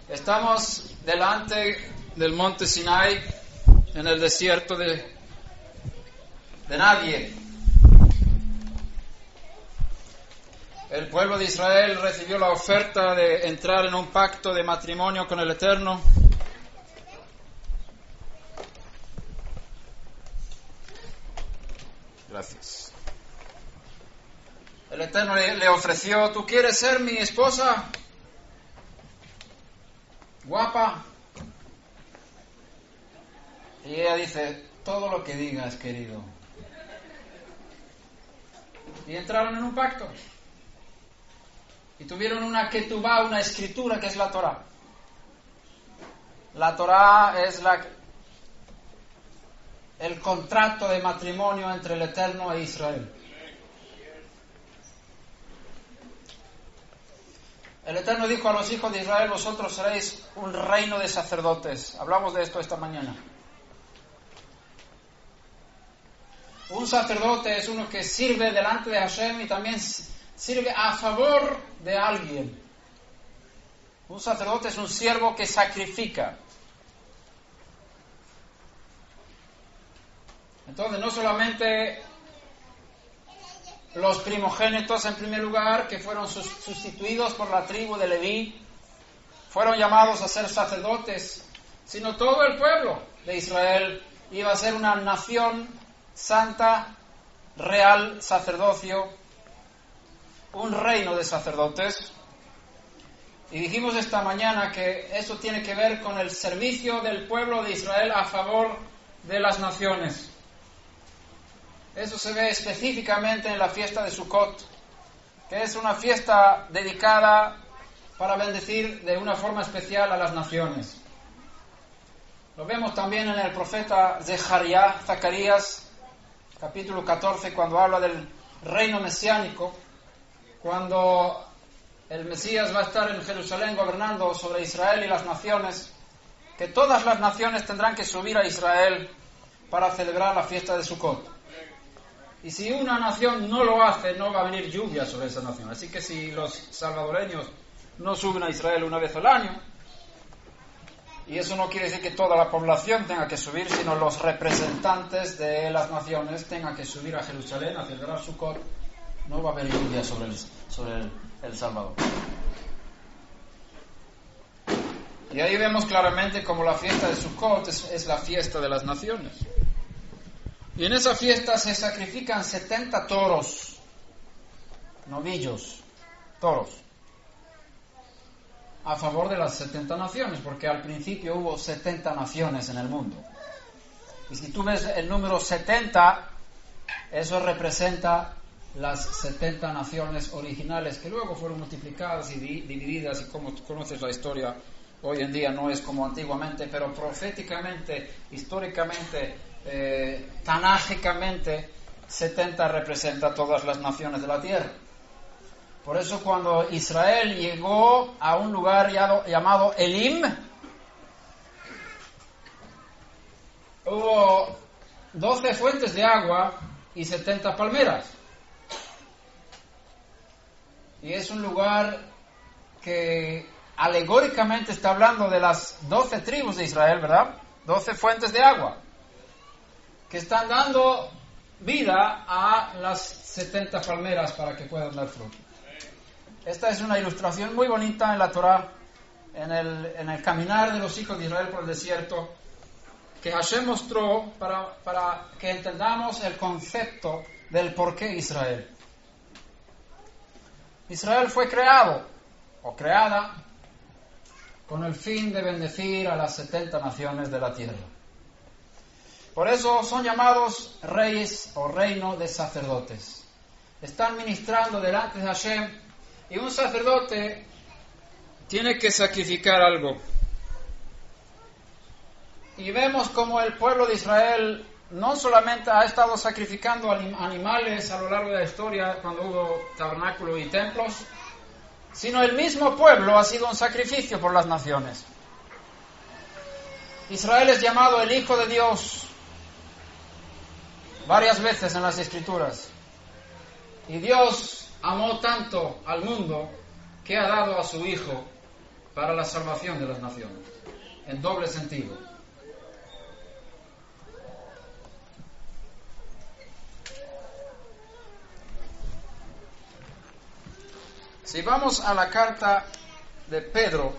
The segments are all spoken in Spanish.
Estamos delante del monte Sinai, en el desierto de nadie. El pueblo de Israel recibió la oferta de entrar en un pacto de matrimonio con el Eterno. Gracias. El Eterno le ofreció: ¿tú quieres ser mi esposa? Guapa. Y ella dice: todo lo que digas, querido. Y entraron en un pacto. Y tuvieron una ketubá, una escritura, que es la Torá. La Torá es el contrato de matrimonio entre el Eterno e Israel. El Eterno dijo a los hijos de Israel: vosotros seréis un reino de sacerdotes. Hablamos de esto esta mañana. Un sacerdote es uno que sirve delante de Hashem y también sirve a favor de alguien. Un sacerdote es un siervo que sacrifica. Entonces, no solamente los primogénitos, en primer lugar, que fueron sustituidos por la tribu de Leví, fueron llamados a ser sacerdotes, sino todo el pueblo de Israel iba a ser una nación santa, real, sacerdocio, un reino de sacerdotes. Y dijimos esta mañana que eso tiene que ver con el servicio del pueblo de Israel a favor de las naciones. Eso se ve específicamente en la fiesta de Sukkot, que es una fiesta dedicada para bendecir de una forma especial a las naciones. Lo vemos también en el profeta Zacarías, capítulo 14, cuando habla del reino mesiánico, cuando el Mesías va a estar en Jerusalén gobernando sobre Israel y las naciones, que todas las naciones tendrán que subir a Israel para celebrar la fiesta de Sukkot. Y si una nación no lo hace, no va a venir lluvia sobre esa nación. Así que si los salvadoreños no suben a Israel una vez al año, y eso no quiere decir que toda la población tenga que subir, sino los representantes de las naciones tengan que subir a Jerusalén a celebrar Sukkot, no va a haber lluvia sobre el Salvador. Y ahí vemos claramente cómo la fiesta de Sukkot es la fiesta de las naciones. Y en esa fiesta se sacrifican 70 toros, novillos, toros, a favor de las 70 naciones, porque al principio hubo 70 naciones en el mundo. Y si tú ves el número 70, eso representa las 70 naciones originales, que luego fueron multiplicadas y divididas, y como tú conoces la historia, hoy en día no es como antiguamente, pero proféticamente, históricamente, tanágicamente, 70 representa todas las naciones de la tierra. Por eso cuando Israel llegó a un lugar llamado Elim, hubo 12 fuentes de agua y 70 palmeras. Y es un lugar que alegóricamente está hablando de las 12 tribus de Israel, ¿verdad? 12 fuentes de agua que están dando vida a las 70 palmeras para que puedan dar fruto. Esta es una ilustración muy bonita en la Torá, en el caminar de los hijos de Israel por el desierto, que Hashem mostró para que entendamos el concepto del por qué Israel. Israel fue creado o creada con el fin de bendecir a las 70 naciones de la tierra. Por eso son llamados reyes o reino de sacerdotes. Están ministrando delante de Hashem, y un sacerdote tiene que sacrificar algo. Y vemos como el pueblo de Israel no solamente ha estado sacrificando animales a lo largo de la historia cuando hubo tabernáculos y templos, sino el mismo pueblo ha sido un sacrificio por las naciones. Israel es llamado el Hijo de Dios varias veces en las Escrituras. Y Dios amó tanto al mundo que ha dado a su Hijo para la salvación de las naciones, en doble sentido. Si vamos a la carta de Pedro,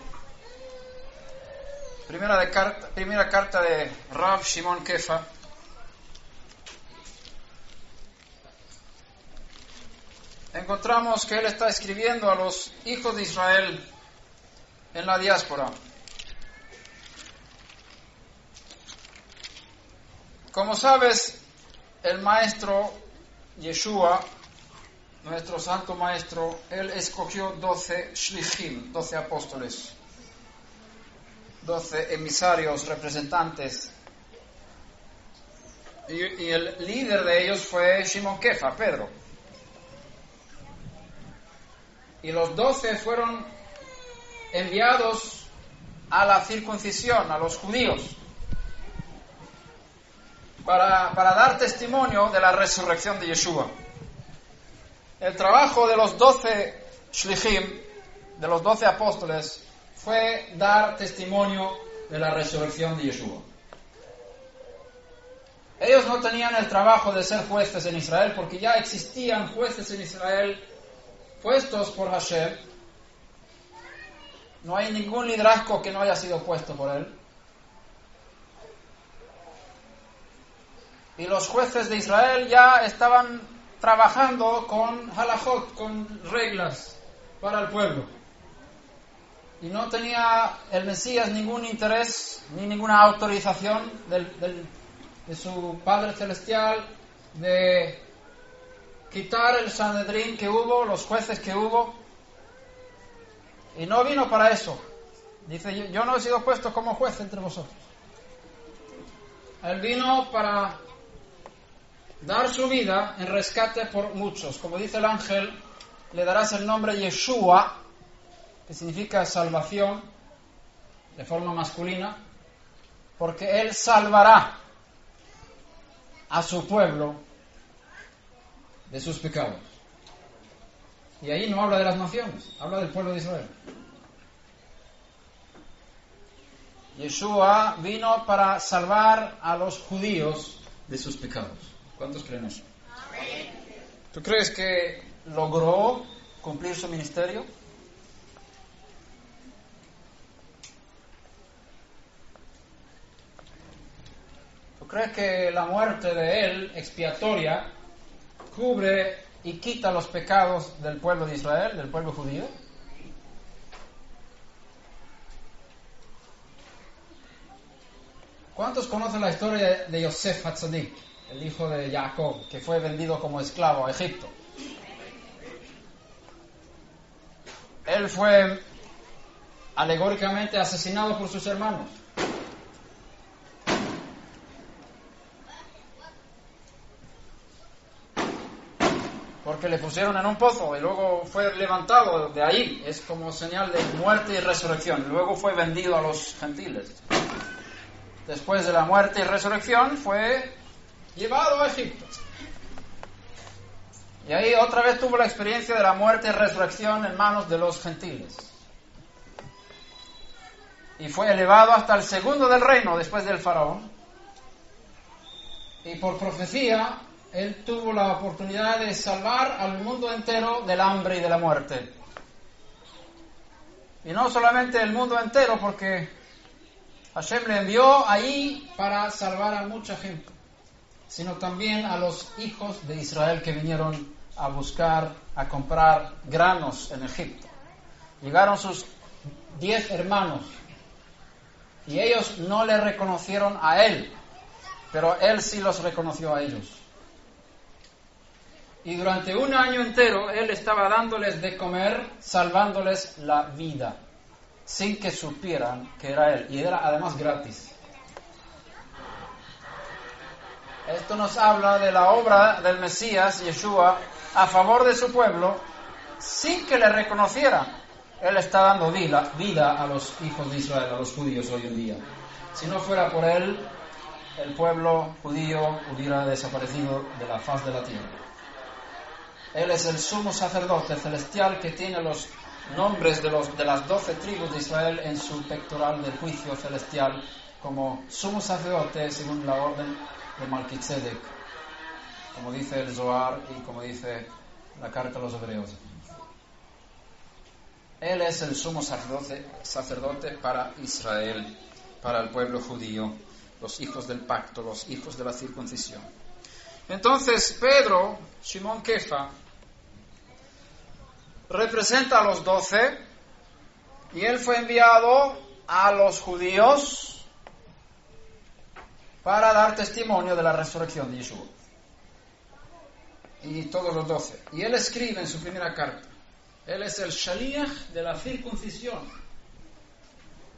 primera carta de Rav Shimon Kefa, encontramos que él está escribiendo a los hijos de Israel en la diáspora. Como sabes, el maestro Yeshua, nuestro santo maestro, él escogió 12 shlichim, 12 apóstoles, 12 emisarios, representantes. Y el líder de ellos fue Shimon Kefa, Pedro. Y los 12 fueron enviados a la circuncisión, a los judíos, para dar testimonio de la resurrección de Yeshua. El trabajo de los 12 shlichim, de los 12 apóstoles, fue dar testimonio de la resurrección de Yeshua. Ellos no tenían el trabajo de ser jueces en Israel, porque ya existían jueces en Israel puestos por Hashem. No hay ningún liderazgo que no haya sido puesto por él. Y los jueces de Israel ya estaban trabajando con halajot, con reglas para el pueblo. Y no tenía el Mesías ningún interés ni ninguna autorización de su Padre Celestial de quitar el Sanedrín que hubo, los jueces que hubo. Y no vino para eso. Dice, yo no he sido puesto como juez entre vosotros. Él vino para dar su vida en rescate por muchos. Como dice el ángel, le darás el nombre Yeshua, que significa salvación, de forma masculina, porque él salvará a su pueblo de sus pecados. Y ahí no habla de las naciones, habla del pueblo de Israel. Yeshua vino para salvar a los judíos de sus pecados. ¿Cuántos creen eso? Amén. ¿Tú crees que logró cumplir su ministerio? ¿Tú crees que la muerte de él, expiatoria, cubre y quita los pecados del pueblo de Israel, del pueblo judío? ¿Cuántos conocen la historia de Yosef Hatzadik, el hijo de Jacob, que fue vendido como esclavo a Egipto? Él fue alegóricamente asesinado por sus hermanos. Porque le pusieron en un pozo y luego fue levantado de ahí. Es como señal de muerte y resurrección. Luego fue vendido a los gentiles. Después de la muerte y resurrección fue llevado a Egipto. Y ahí otra vez tuvo la experiencia de la muerte y resurrección en manos de los gentiles. Y fue elevado hasta el segundo del reino después del faraón. Y por profecía, él tuvo la oportunidad de salvar al mundo entero del hambre y de la muerte. Y no solamente el mundo entero, porque Hashem le envió ahí para salvar a mucha gente, sino también a los hijos de Israel que vinieron a buscar, a comprar granos en Egipto. Llegaron sus 10 hermanos y ellos no le reconocieron a él, pero él sí los reconoció a ellos. Y durante un año entero él estaba dándoles de comer, salvándoles la vida, sin que supieran que era él, y era además gratis. Esto nos habla de la obra del Mesías, Yeshua, a favor de su pueblo, sin que le reconocieran. Él está dando vida a los hijos de Israel, a los judíos hoy en día. Si no fuera por él, el pueblo judío hubiera desaparecido de la faz de la tierra. Él es el sumo sacerdote celestial que tiene los nombres de las 12 tribus de Israel en su pectoral del juicio celestial como sumo sacerdote según la orden de Melquisedec, como dice el Zohar y como dice la carta a los hebreos. Él es el sumo sacerdote para Israel, para el pueblo judío, los hijos del pacto, los hijos de la circuncisión. Entonces Pedro, Simón Kefa, representa a los 12 y él fue enviado a los judíos para dar testimonio de la resurrección de Yeshua. Y todos los 12. Y él escribe en su primera carta. Él es el Shaliach de la circuncisión.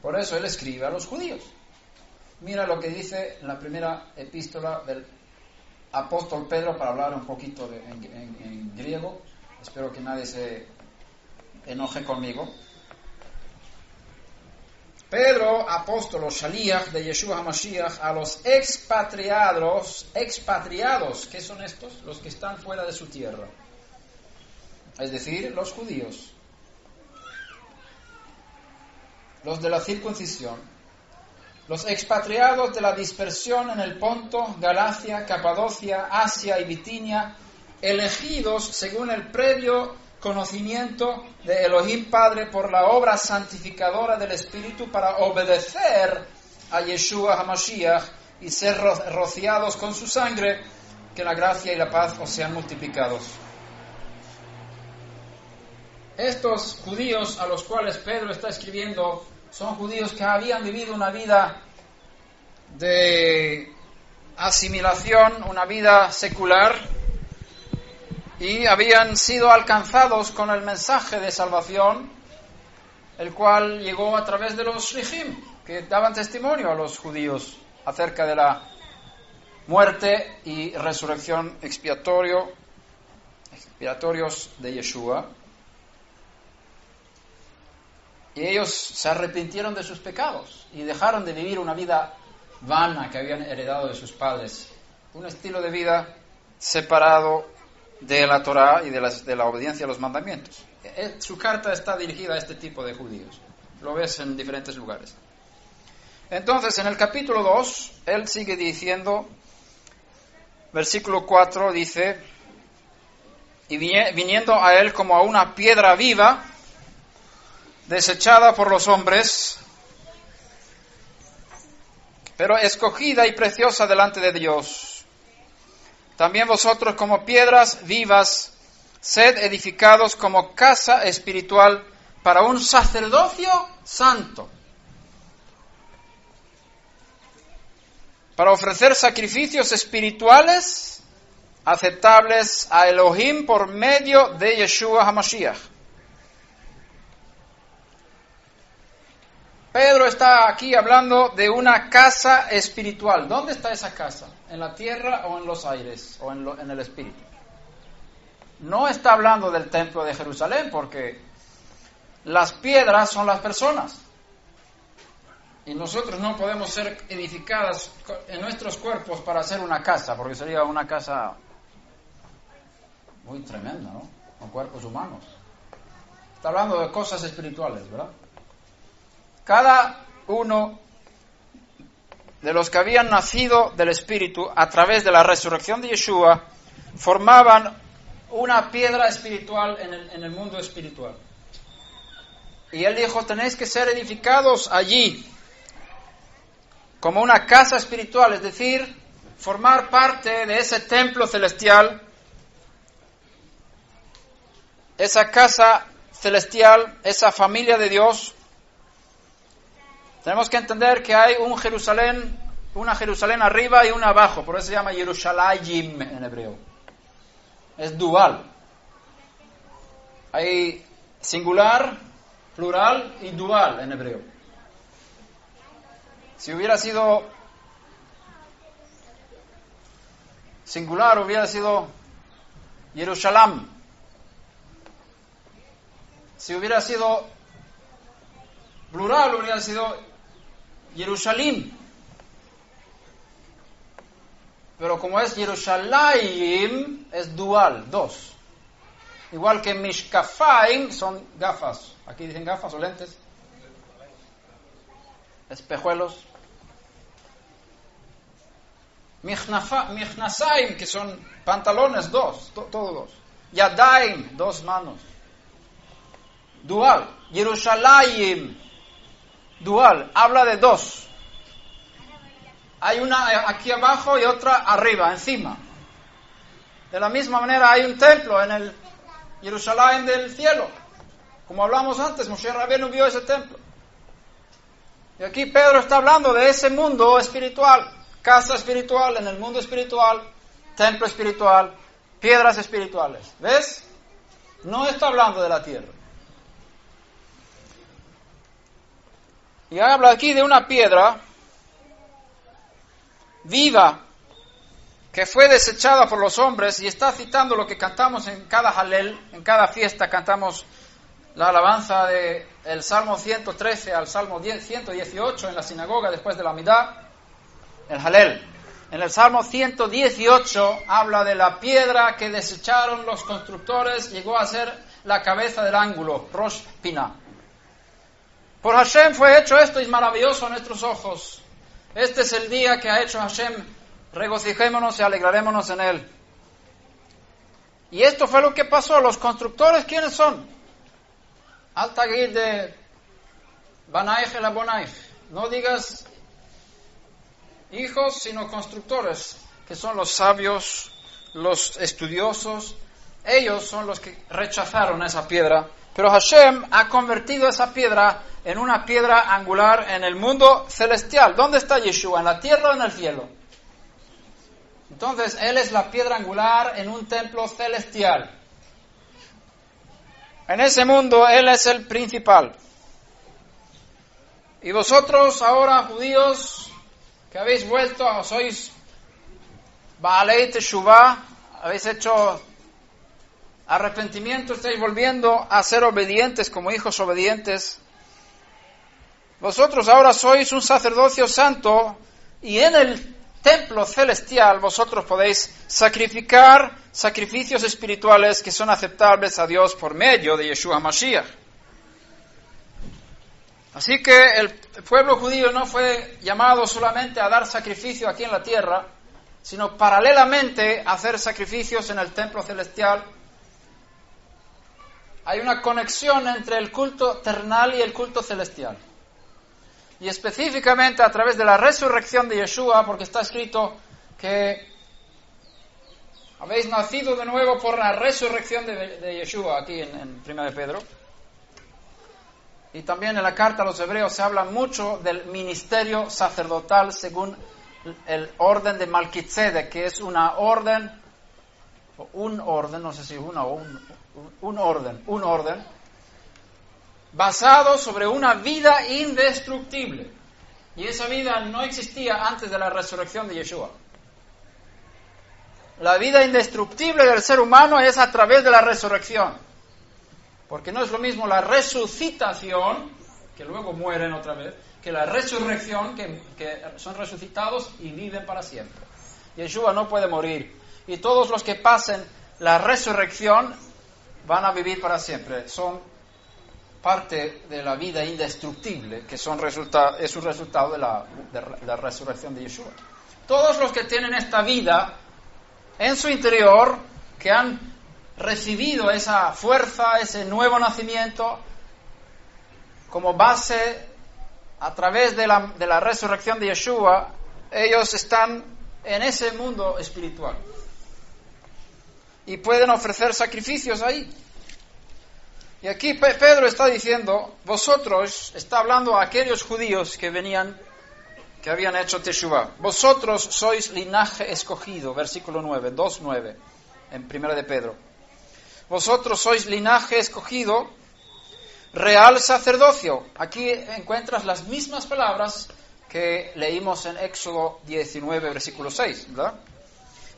Por eso él escribe a los judíos. Mira lo que dice en la primera epístola del apóstol Pedro, para hablar un poquito en griego. Espero que nadie se enoje conmigo. Pedro, apóstol, Shaliach de Yeshua HaMashiach, a los expatriados, ¿qué son estos? Los que están fuera de su tierra. Es decir, los judíos, los de la circuncisión, los expatriados de la dispersión en el Ponto, Galacia, Capadocia, Asia y Bitinia, elegidos según el previo conocimiento de Elohim Padre por la obra santificadora del Espíritu para obedecer a Yeshua HaMashiach y ser rociados con su sangre, que la gracia y la paz os sean multiplicados. Estos judíos a los cuales Pedro está escribiendo son judíos que habían vivido una vida de asimilación, una vida secular, y habían sido alcanzados con el mensaje de salvación, el cual llegó a través de los shlichim, que daban testimonio a los judíos acerca de la muerte y resurrección expiatorios de Yeshua. Y ellos se arrepintieron de sus pecados y dejaron de vivir una vida vana que habían heredado de sus padres, un estilo de vida separado de la Torá y de la obediencia a los mandamientos. Su carta está dirigida a este tipo de judíos. Lo ves en diferentes lugares. Entonces, en el capítulo 2, él sigue diciendo, versículo 4 dice, y viniendo a él como a una piedra viva, desechada por los hombres, pero escogida y preciosa delante de Dios. También vosotros como piedras vivas, sed edificados como casa espiritual para un sacerdocio santo, para ofrecer sacrificios espirituales aceptables a Elohim por medio de Yeshua HaMashiach. Pedro está aquí hablando de una casa espiritual. ¿Dónde está esa casa? ¿En la tierra o en los aires? ¿O en el espíritu? No está hablando del templo de Jerusalén, porque las piedras son las personas. Y nosotros no podemos ser edificadas en nuestros cuerpos para hacer una casa, porque sería una casa muy tremenda, ¿no? Con cuerpos humanos. Está hablando de cosas espirituales, ¿verdad? Cada uno de los que habían nacido del Espíritu a través de la resurrección de Yeshua formaban una piedra espiritual en el mundo espiritual. Y él dijo, tenéis que ser edificados allí como una casa espiritual, es decir, formar parte de ese templo celestial, esa casa celestial, esa familia de Dios. Tenemos que entender que hay una Jerusalén arriba y una abajo, por eso se llama Yerushalayim en hebreo. Es dual. Hay singular, plural y dual en hebreo. Si hubiera sido singular, hubiera sido Yerushalam. Si hubiera sido plural, hubiera sido Jerusalén. Pero como es Yerushalayim, es dual, dos. igual que mishkafaim son gafas. Aquí dicen gafas o lentes. Espejuelos. Michnasaim, que son pantalones, dos, todo dos. Yadaim, dos manos. Dual. Yerushalayim, dual, habla de dos. Hay una aquí abajo y otra arriba, encima. De la misma manera hay un templo en el Jerusalén del cielo. Como hablamos antes, Moshe Rabbeinu vio ese templo. Y aquí Pedro está hablando de ese mundo espiritual, casa espiritual, en el mundo espiritual, templo espiritual, piedras espirituales. ¿Ves? No está hablando de la tierra. Y habla aquí de una piedra viva que fue desechada por los hombres, y está citando lo que cantamos en cada Halel, en cada fiesta cantamos la alabanza del Salmo 113 al Salmo 118 en la sinagoga después de la Midá, el Halel. En el Salmo 118 habla de la piedra que desecharon los constructores, llegó a ser la cabeza del ángulo, Rosh Pinah. Por Hashem fue hecho esto y es maravilloso a nuestros ojos. Este es el día que ha hecho Hashem, regocijémonos y alegrarémonos en él. Y esto fue lo que pasó. Los constructores, ¿quiénes son? Al Tagir de Banaich el Abonaich. No digas hijos, sino constructores, que son los sabios, los estudiosos. Ellos son los que rechazaron esa piedra. Pero Hashem ha convertido esa piedra en una piedra angular en el mundo celestial. ¿Dónde está Yeshua? ¿En la tierra o en el cielo? Entonces, Él es la piedra angular en un templo celestial. En ese mundo, Él es el principal. Y vosotros ahora, judíos, que habéis vuelto, sois Baalei Teshuvah, habéis hecho arrepentimiento, estáis volviendo a ser obedientes como hijos obedientes. Vosotros ahora sois un sacerdocio santo, y en el templo celestial vosotros podéis sacrificar sacrificios espirituales que son aceptables a Dios por medio de Yeshua Mashiach. Así que el pueblo judío no fue llamado solamente a dar sacrificio aquí en la tierra, sino paralelamente a hacer sacrificios en el templo celestial. Hay una conexión entre el culto terrenal y el culto celestial. Y específicamente a través de la resurrección de Yeshua, porque está escrito que habéis nacido de nuevo por la resurrección de Yeshua, aquí en 1 de Pedro. Y también en la carta a los hebreos se habla mucho del ministerio sacerdotal según el orden de Melquisedec, que es una orden, o un orden, no sé si una o un orden, basado sobre una vida indestructible. Y esa vida no existía antes de la resurrección de Yeshua. La vida indestructible del ser humano es a través de la resurrección. Porque no es lo mismo la resucitación, que luego mueren otra vez, que la resurrección, que son resucitados y viven para siempre. Yeshua no puede morir. Y todos los que pasen la resurrección van a vivir para siempre. Son parte de la vida indestructible, que es un resultado de la resurrección de Yeshua. Todos los que tienen esta vida en su interior, que han recibido esa fuerza, ese nuevo nacimiento, como base a través de la resurrección de Yeshua, ellos están en ese mundo espiritual. Y pueden ofrecer sacrificios ahí. Y aquí Pedro está diciendo, vosotros, está hablando a aquellos judíos que habían hecho Teshuvah. Vosotros sois linaje escogido, versículo 9, 2:9, en 1 de Pedro. Vosotros sois linaje escogido, real sacerdocio. Aquí encuentras las mismas palabras que leímos en Éxodo 19, versículo 6, ¿verdad?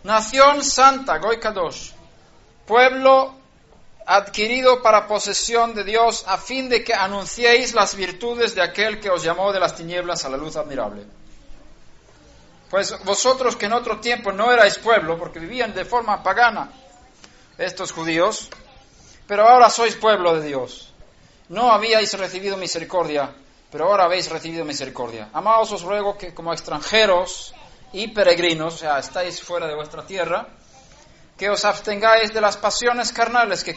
Nación santa, Goy Kadosh, pueblo adquirido para posesión de Dios, a fin de que anunciéis las virtudes de aquel que os llamó de las tinieblas a la luz admirable. Pues vosotros que en otro tiempo no erais pueblo, porque vivían de forma pagana estos judíos, Pero ahora sois pueblo de Dios. No habíais recibido misericordia, pero ahora habéis recibido misericordia. Amados, os ruego que como extranjeros y peregrinos, o sea, estáis fuera de vuestra tierra, que os abstengáis de las pasiones carnales que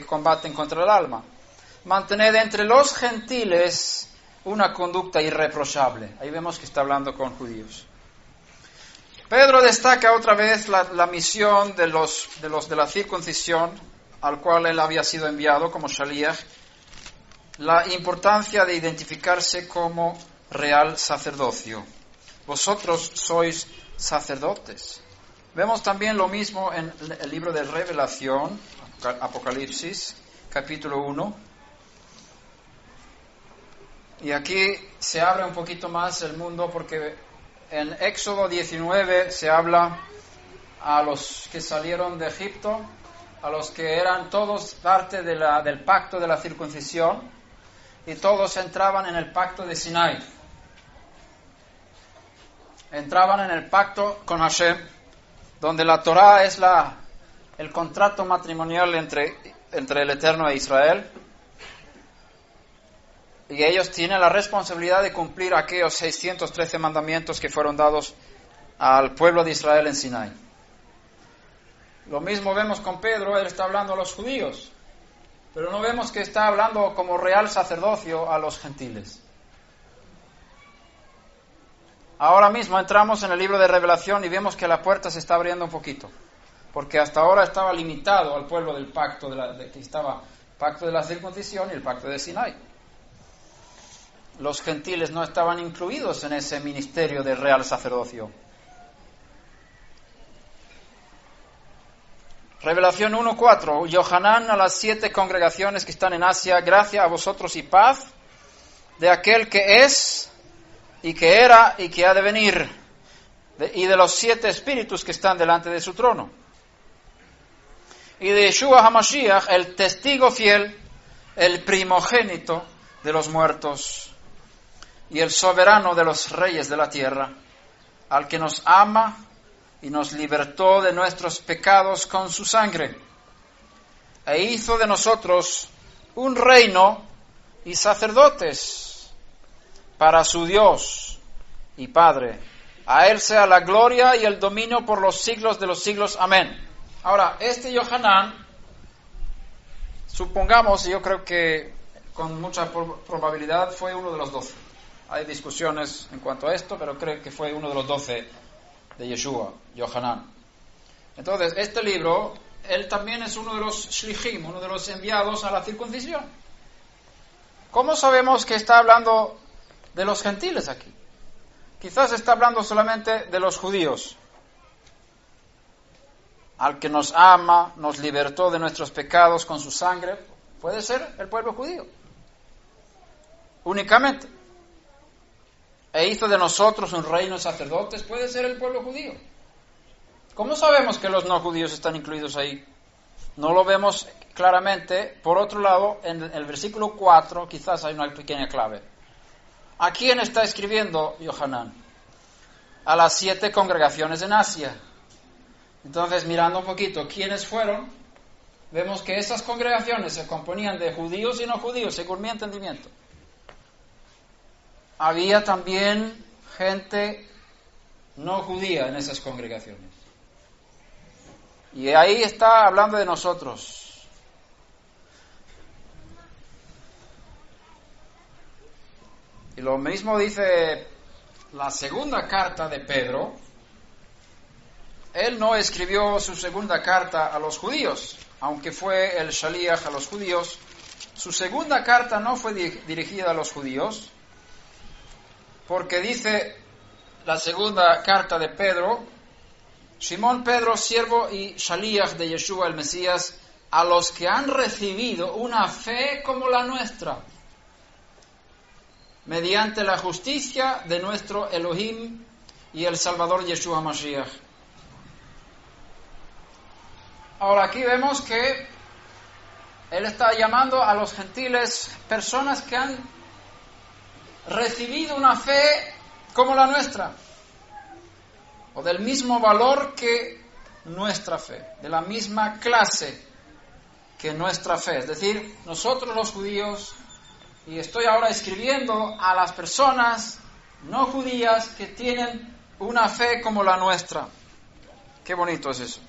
combaten contra el alma. Mantened entre los gentiles una conducta irreprochable. Ahí vemos que está hablando con judíos. Pedro destaca otra vez la misión de los de la circuncisión, al cual él había sido enviado como Shaliach, la importancia de identificarse como real sacerdocio. Vosotros sois sacerdotes. Vemos también lo mismo en el libro de Revelación, Apocalipsis, capítulo 1. Y aquí se abre un poquito más el mundo porque en Éxodo 19 se habla a los que salieron de Egipto, a los que eran todos parte del pacto de la circuncisión, y todos entraban en el pacto de Sinai. Entraban en el pacto con Hashem, donde la Torá es el contrato matrimonial entre el Eterno e Israel, y ellos tienen la responsabilidad de cumplir aquellos 613 mandamientos que fueron dados al pueblo de Israel en Sinai. Lo mismo vemos con Pedro, él está hablando a los judíos, pero no vemos que está hablando como real sacerdocio a los gentiles. Ahora mismo entramos en el libro de Revelación y vemos que la puerta se está abriendo un poquito, porque hasta ahora estaba limitado al pueblo del pacto, que estaba el pacto de la circuncisión y el pacto de Sinai. Los gentiles no estaban incluidos en ese ministerio de real sacerdocio. Revelación 1:4. Yohanan a las 7 congregaciones que están en Asia, gracia a vosotros y paz de aquel que es y que era y que ha de venir, y de los 7 espíritus que están delante de su trono, y de Yeshua HaMashiach, el testigo fiel, el primogénito de los muertos y el soberano de los reyes de la tierra, al que nos ama y nos libertó de nuestros pecados con su sangre, e hizo de nosotros un reino y sacerdotes para su Dios y Padre. A Él sea la gloria y el dominio por los siglos de los siglos. Amén. Ahora, este Yohanan, supongamos, y yo creo que con mucha probabilidad fue uno de los 12. Hay discusiones en cuanto a esto, pero creo que fue uno de los 12 de Yeshua, Yohanan. Entonces, este libro, él también es uno de los shlichim, uno de los enviados a la circuncisión. ¿Cómo sabemos que está hablando de los gentiles aquí? Quizás está hablando solamente de los judíos. Al que nos ama, nos libertó de nuestros pecados con su sangre, puede ser el pueblo judío. Únicamente. E hizo de nosotros un reino de sacerdotes, puede ser el pueblo judío. ¿Cómo sabemos que los no judíos están incluidos ahí? No lo vemos claramente. Por otro lado, en el versículo 4 quizás hay una pequeña clave. ¿A quién está escribiendo Yohanan? A las 7 congregaciones en Asia. Entonces, mirando un poquito quiénes fueron, vemos que esas congregaciones se componían de judíos y no judíos, según mi entendimiento. Había también gente no judía en esas congregaciones. Y ahí está hablando de nosotros. Y lo mismo dice la segunda carta de Pedro. Él no escribió su segunda carta a los judíos, aunque fue el Shaliach a los judíos. Su segunda carta no fue dirigida a los judíos, porque dice la segunda carta de Pedro: Simón Pedro, siervo y Shaliach de Yeshua el Mesías, a los que han recibido una fe como la nuestra, mediante la justicia de nuestro Elohim y el Salvador Yeshua Mashiach. Ahora aquí vemos que él está llamando a los gentiles personas que han recibido una fe como la nuestra, o del mismo valor que nuestra fe, de la misma clase. que nuestra fe. Es decir, nosotros los judíos, y estoy ahora escribiendo a las personas no judías que tienen una fe como la nuestra. Qué bonito es eso.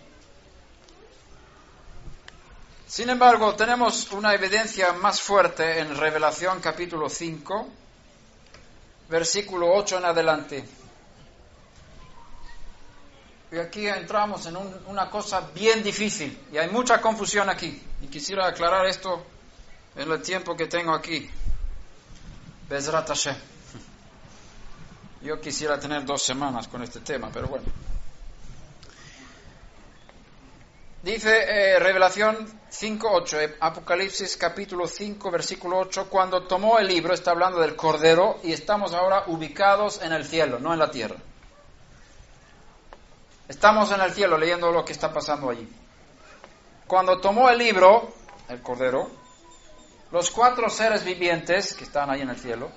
Sin embargo, tenemos una evidencia más fuerte en Revelación capítulo 5, versículo 8 en adelante. Y aquí entramos en una cosa bien difícil, y hay mucha confusión aquí. Y quisiera aclarar esto en el tiempo que tengo aquí. Bezrat Hashem. Yo quisiera tener 2 semanas con este tema, pero bueno. Dice Revelación 5:8, Apocalipsis capítulo 5, versículo 8, cuando tomó el libro, está hablando del Cordero, y estamos ahora ubicados en el cielo, no en la tierra. Estamos en el cielo leyendo lo que está pasando allí. Cuando tomó el libro, el Cordero, los 4 seres vivientes que están ahí en el cielo,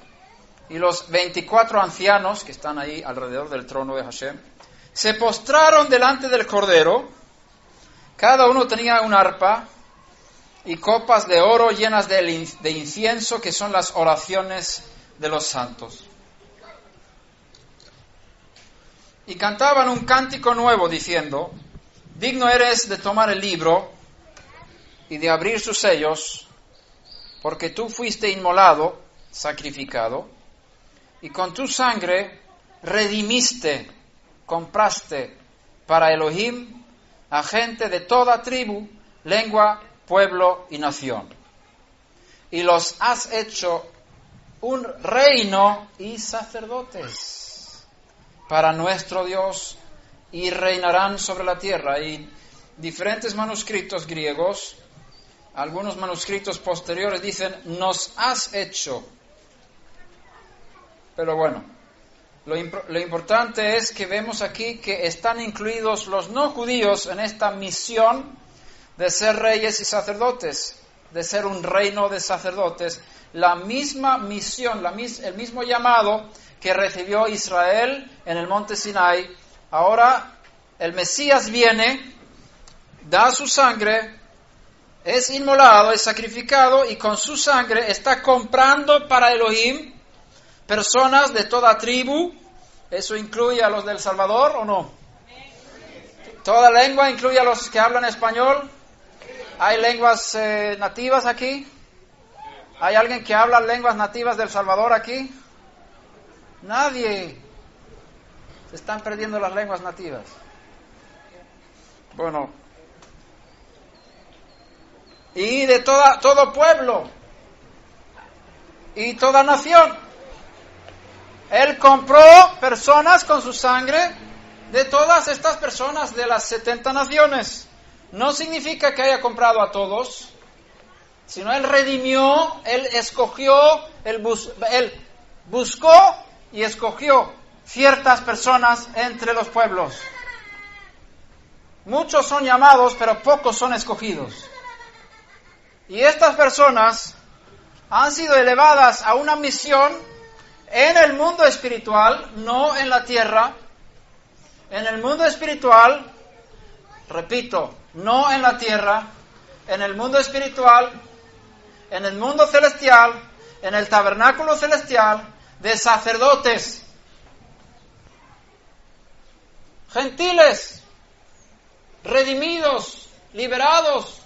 y los 24 ancianos que están ahí alrededor del trono de Hashem, se postraron delante del Cordero. Cada uno tenía un arpa y copas de oro llenas de incienso, que son las oraciones de los santos. Y cantaban un cántico nuevo diciendo: digno eres de tomar el libro y de abrir sus sellos, porque tú fuiste inmolado, sacrificado, y con tu sangre redimiste, compraste para Elohim a gente de toda tribu, lengua, pueblo y nación. Y los has hecho un reino y sacerdotes para nuestro Dios, y reinarán sobre la tierra. Y diferentes manuscritos griegos, algunos manuscritos posteriores dicen, nos has hecho. Pero bueno, lo importante es que vemos aquí que están incluidos los no judíos en esta misión de ser reyes y sacerdotes, de ser un reino de sacerdotes, la misma misión, el mismo llamado que recibió Israel en el monte Sinai. Ahora el Mesías viene, da su sangre, es inmolado, es sacrificado, y con su sangre está comprando para Elohim personas de toda tribu. ¿Eso incluye a los del Salvador o no? ¿Toda lengua incluye a los que hablan español? ¿Hay lenguas nativas aquí? ¿Hay alguien que habla lenguas nativas del Salvador aquí? Nadie. Se están perdiendo las lenguas nativas. Bueno. Y de todo pueblo y toda nación. Él compró personas con su sangre de todas estas personas de las 70 naciones. No significa que haya comprado a todos, sino Él redimió, Él escogió, Él buscó y escogió ciertas personas entre los pueblos. Muchos son llamados, pero pocos son escogidos. Y estas personas han sido elevadas a una misión en el mundo espiritual, no en la tierra. En el mundo espiritual, repito, no en la tierra, en el mundo espiritual, en el mundo celestial, en el tabernáculo celestial, de sacerdotes, gentiles, redimidos, liberados,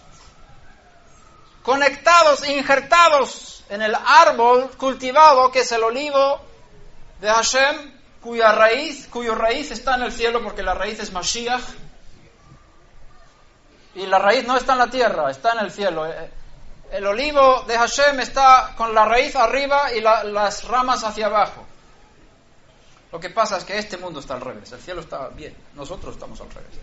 conectados, injertados en el árbol cultivado que es el olivo de Hashem, cuyo raíz está en el cielo, porque la raíz es Mashiach, y la raíz no está en la tierra, está en el cielo. El olivo de Hashem está con la raíz arriba y las ramas hacia abajo. Lo que pasa es que este mundo está al revés, el cielo está bien, nosotros estamos al revés.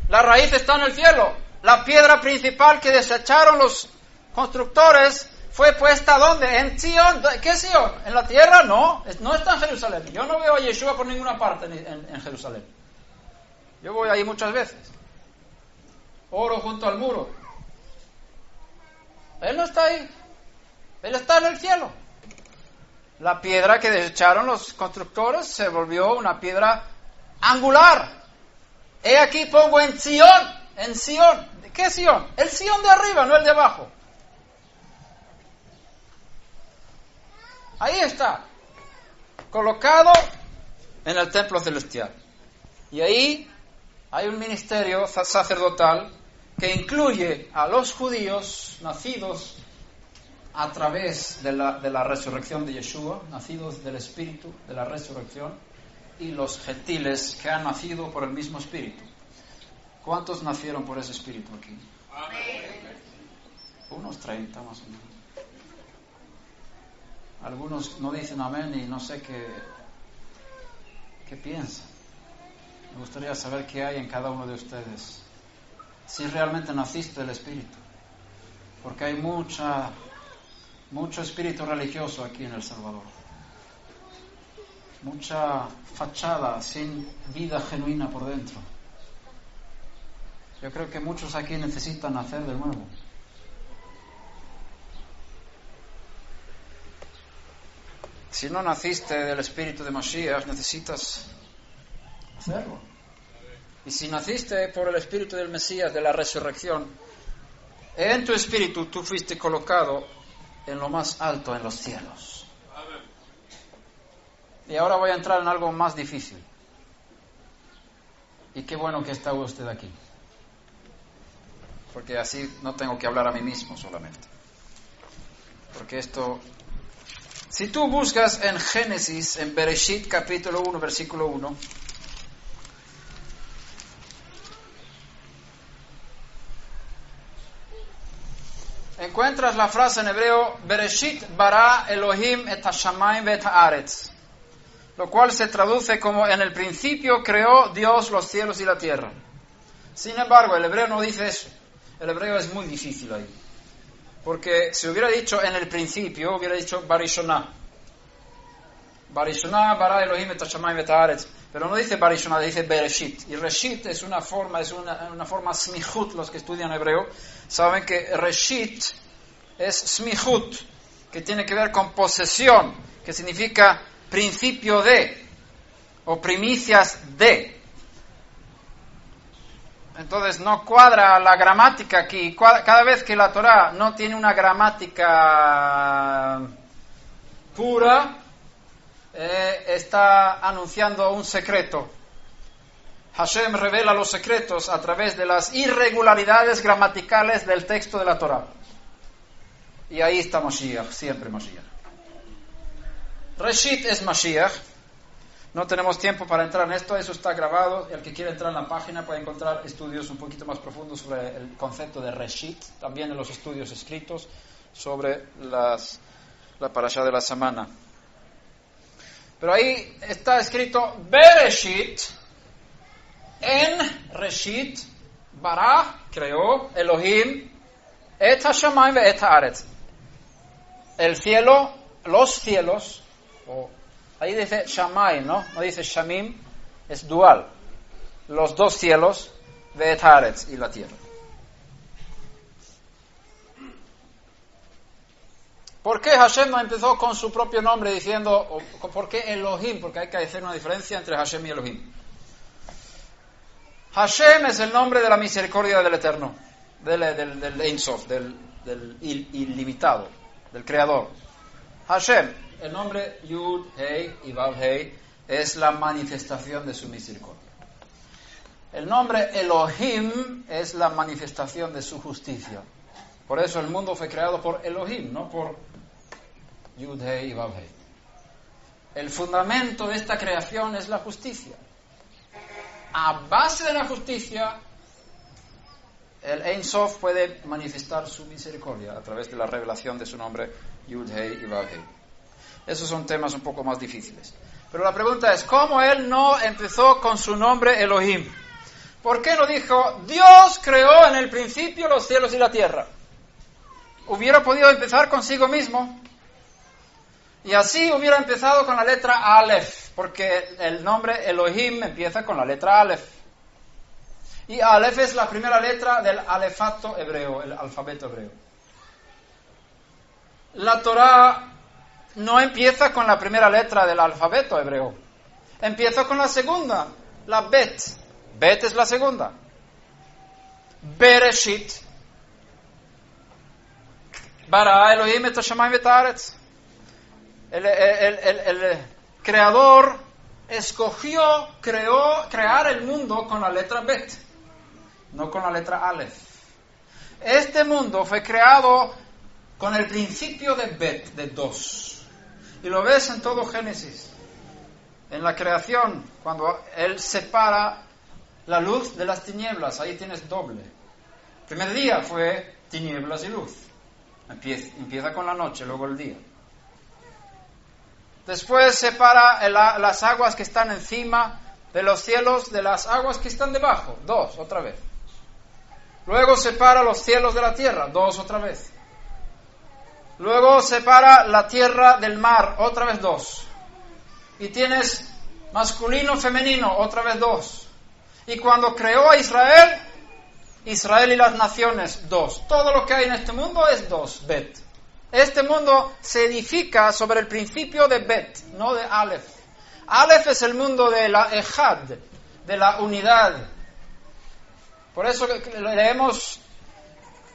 La raíz está en el cielo. La piedra principal que desecharon los constructores fue puesta ¿dónde? En Sion. ¿Qué Sion? ¿En la tierra? No está en Jerusalén. Yo no veo a Yeshua por ninguna parte en Jerusalén. Yo voy ahí muchas veces. Oro junto al muro. Él no está ahí. Él está en el cielo. La piedra que desecharon los constructores se volvió una piedra angular, he aquí pongo en Sion. ¿Qué Sion? El Sion de arriba, no el de abajo. Ahí está, colocado en el templo celestial. Y ahí hay un ministerio sacerdotal que incluye a los judíos nacidos a través de la resurrección de Yeshua, nacidos del Espíritu de la resurrección, y los gentiles que han nacido por el mismo Espíritu. ¿Cuántos nacieron por ese Espíritu aquí? Amén. Unos 30 más o menos. Algunos no dicen amén y no sé qué piensan. Me gustaría saber qué hay en cada uno de ustedes. Si realmente naciste del Espíritu. Porque hay mucho espíritu religioso aquí en El Salvador. Mucha fachada sin vida genuina por dentro. Yo creo que muchos aquí necesitan nacer de nuevo. Si no naciste del espíritu de Mashiach, necesitas hacerlo. Y si naciste por el espíritu del Mesías, de la resurrección, en tu espíritu tú fuiste colocado en lo más alto, en los cielos. Y ahora voy a entrar en algo más difícil. Y qué bueno que está usted aquí. Porque así no tengo que hablar a mí mismo solamente. Porque esto... Si tú buscas en Génesis, en Bereshit capítulo 1, versículo 1, encuentras la frase en hebreo, Bereshit bara Elohim et hashamayim ve'et haaretz, lo cual se traduce como en el principio creó Dios los cielos y la tierra. Sin embargo, el hebreo no dice eso. El hebreo es muy difícil ahí. Porque si hubiera dicho en el principio, hubiera dicho Barishonah. Barishonah, bara Elohim et hashamayim ve'et haaretz. Pero no dice Barishonah, dice Bereshit. Y Reshit es una forma smihut. Los que estudian hebreo saben que Reshit es smihut, que tiene que ver con posesión, que significa principio de, o primicias de. Entonces no cuadra la gramática aquí. Cada vez que la Torá no tiene una gramática pura, está anunciando un secreto. Hashem revela los secretos a través de las irregularidades gramaticales del texto de la Torá. Y ahí está Mashiach, siempre Mashiach. Reshit es Mashiach. No tenemos tiempo para entrar en esto, eso está grabado. El que quiera entrar en la página puede encontrar estudios un poquito más profundos sobre el concepto de Reshit, también en los estudios escritos sobre la parashá de la semana. Pero ahí está escrito Bereshit, en Reshit, bara, creó, Elohim, et hashamayim ve'et haaretz. El cielo, los cielos, ahí dice Shamay, ¿no? No dice Shamim, es dual. Los dos cielos, ve'et haaretz, y la tierra. ¿Por qué Hashem no empezó con su propio nombre diciendo, por qué Elohim? Porque hay que hacer una diferencia entre Hashem y Elohim. Hashem es el nombre de la misericordia del Eterno, del Ein Sof, del ilimitado, del Creador. Hashem, el nombre Yud, Hei y Vav Hei, es la manifestación de su misericordia. El nombre Elohim es la manifestación de su justicia. Por eso el mundo fue creado por Elohim, no por Yud, Hei y Vav Hei. El fundamento de esta creación es la justicia. A base de la justicia, el Ein Sof puede manifestar su misericordia a través de la revelación de su nombre Yud, Hei y Vav Hei. Esos son temas un poco más difíciles. Pero la pregunta es, ¿cómo él no empezó con su nombre Elohim? ¿Por qué no dijo, Dios creó en el principio los cielos y la tierra? Hubiera podido empezar consigo mismo. Y así hubiera empezado con la letra Aleph, porque el nombre Elohim empieza con la letra Aleph. Y Aleph es la primera letra del alefato hebreo, el alfabeto hebreo. La Torá no empieza con la primera letra del alfabeto hebreo. Empieza con la segunda, la Bet. Bet es la segunda. Bereshit. Bara Elohim et hashamayim vet haaretz. El creador escogió, crear el mundo con la letra Bet, no con la letra Aleph. Este mundo fue creado con el principio de Bet, de dos. Y lo ves en todo Génesis. En la creación, cuando Él separa la luz de las tinieblas, ahí tienes doble. El primer día fue tinieblas y luz. Empieza con la noche, luego el día. Después separa las aguas que están encima de los cielos de las aguas que están debajo. Dos, otra vez. Luego separa los cielos de la tierra. Dos, otra vez. Luego separa la tierra del mar. Otra vez dos. Y tienes masculino, femenino. Otra vez dos. Y cuando creó a Israel y las naciones, dos. Todo lo que hay en este mundo es dos, Bet. Este mundo se edifica sobre el principio de Bet, no de Aleph. Aleph es el mundo de la Ejad, de la unidad. Por eso leemos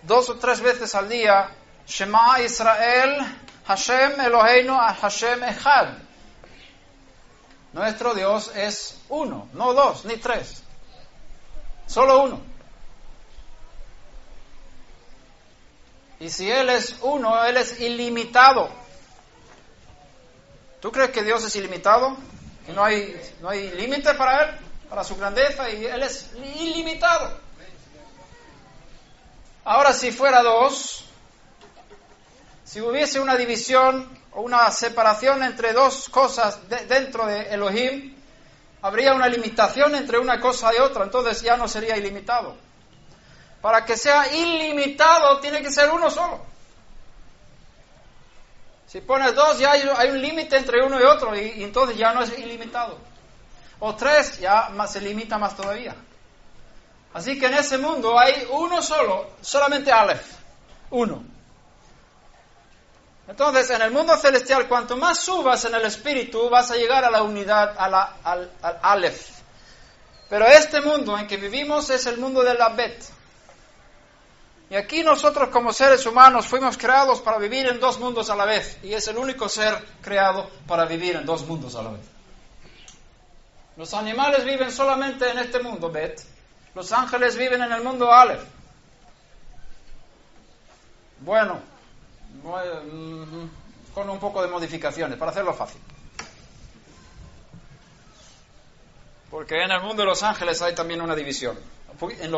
2 o 3 veces al día, Shema Israel, Hashem Eloheinu, Hashem Ejad. Nuestro Dios es uno, no 2 ni 3. Solo uno. Y si Él es uno, Él es ilimitado. ¿Tú crees que Dios es ilimitado? ¿Que no hay límite para Él? Para su grandeza, y Él es ilimitado. Ahora, si fuera dos, si hubiese una división o una separación entre dos cosas dentro de Elohim, habría una limitación entre una cosa y otra, entonces ya no sería ilimitado. Para que sea ilimitado, tiene que ser uno solo. Si pones dos, ya hay un límite entre uno y otro, y entonces ya no es ilimitado. O 3, ya se limita más todavía. Así que en ese mundo hay uno solo, solamente Aleph, uno. Entonces, en el mundo celestial, cuanto más subas en el espíritu, vas a llegar a la unidad, al Aleph. Pero este mundo en que vivimos es el mundo de la Bet. Y aquí nosotros como seres humanos fuimos creados para vivir en dos mundos a la vez. Y es el único ser creado para vivir en dos mundos a la vez. Los animales viven solamente en este mundo, Bet. Los ángeles viven en el mundo Aleph. Bueno, con un poco de modificaciones, para hacerlo fácil. Porque en el mundo de los ángeles hay también una división. En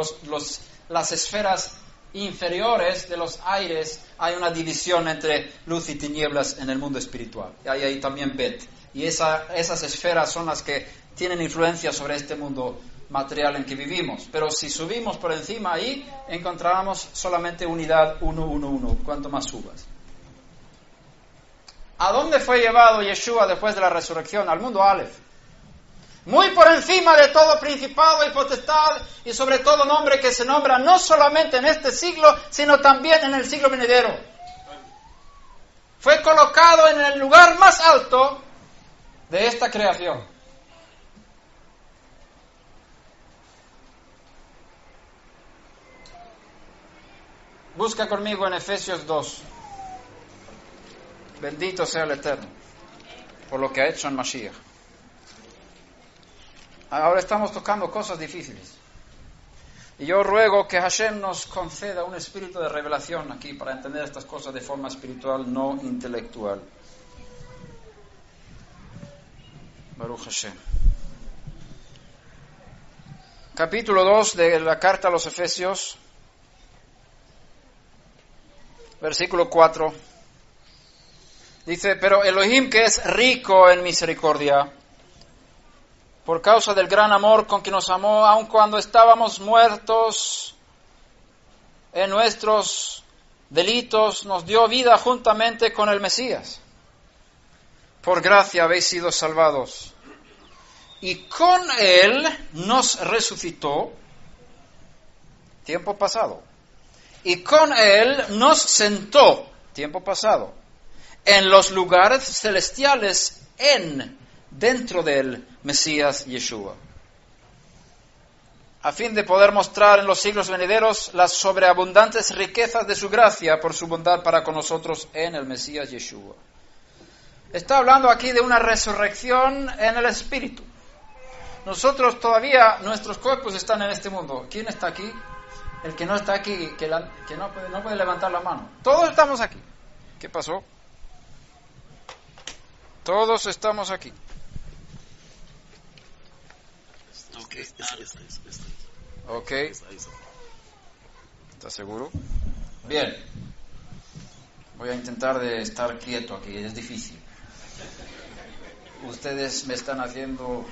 las esferas inferiores de los aires hay una división entre luz y tinieblas en el mundo espiritual. Y hay ahí también Bet. Y esas esferas son las que tienen influencia sobre este mundo material en que vivimos. Pero si subimos por encima ahí, encontramos solamente unidad 1, cuanto más subas. ¿A dónde fue llevado Yeshua después de la resurrección? Al mundo Aleph. Muy por encima de todo principado y potestad y sobre todo nombre que se nombra no solamente en este siglo, sino también en el siglo venidero. Fue colocado en el lugar más alto de esta creación. Busca conmigo en Efesios 2. Bendito sea el Eterno por lo que ha hecho en Mashiach. Ahora estamos tocando cosas difíciles. Y yo ruego que Hashem nos conceda un espíritu de revelación aquí para entender estas cosas de forma espiritual, no intelectual. Baruch Hashem. Capítulo 2 de la carta a los Efesios, versículo 4. Dice, pero Elohim, que es rico en misericordia, por causa del gran amor con que nos amó, aun cuando estábamos muertos en nuestros delitos, nos dio vida juntamente con el Mesías. Por gracia habéis sido salvados. Y con Él nos resucitó, tiempo pasado. Y con Él nos sentó, tiempo pasado, en los lugares celestiales dentro del Mesías Yeshua. a fin de poder mostrar en los siglos venideros las sobreabundantes riquezas de su gracia por su bondad para con nosotros en el Mesías Yeshua. Está hablando aquí de una resurrección en el Espíritu. Nosotros todavía, nuestros cuerpos están en este mundo. ¿Quién está aquí? El que no está aquí, que no puede levantar la mano. Todos estamos aquí. ¿Qué pasó? Todos estamos aquí. Ok. ¿Estás seguro? Bien. Voy a intentar de estar quieto aquí, es difícil. Ustedes me están haciendo...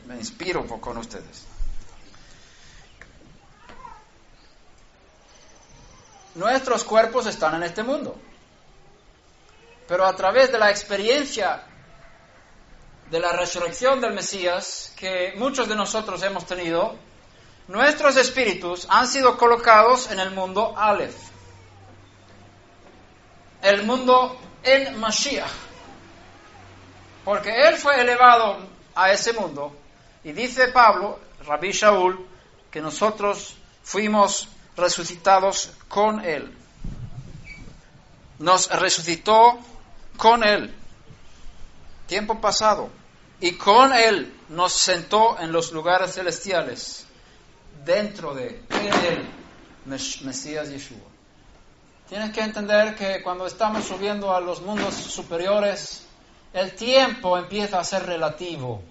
Me inspiro un poco con ustedes. Nuestros cuerpos están en este mundo. Pero a través de la experiencia de la resurrección del Mesías, que muchos de nosotros hemos tenido, nuestros espíritus han sido colocados en el mundo Aleph. El mundo en Mashiach. Porque Él fue elevado a ese mundo. Y dice Pablo, Rabbi Shaul, que nosotros fuimos resucitados con Él. Nos resucitó con Él. Tiempo pasado. Y con Él nos sentó en los lugares celestiales. Dentro de Él, Mesías Yeshua. Tienes que entender que cuando estamos subiendo a los mundos superiores, el tiempo empieza a ser relativo.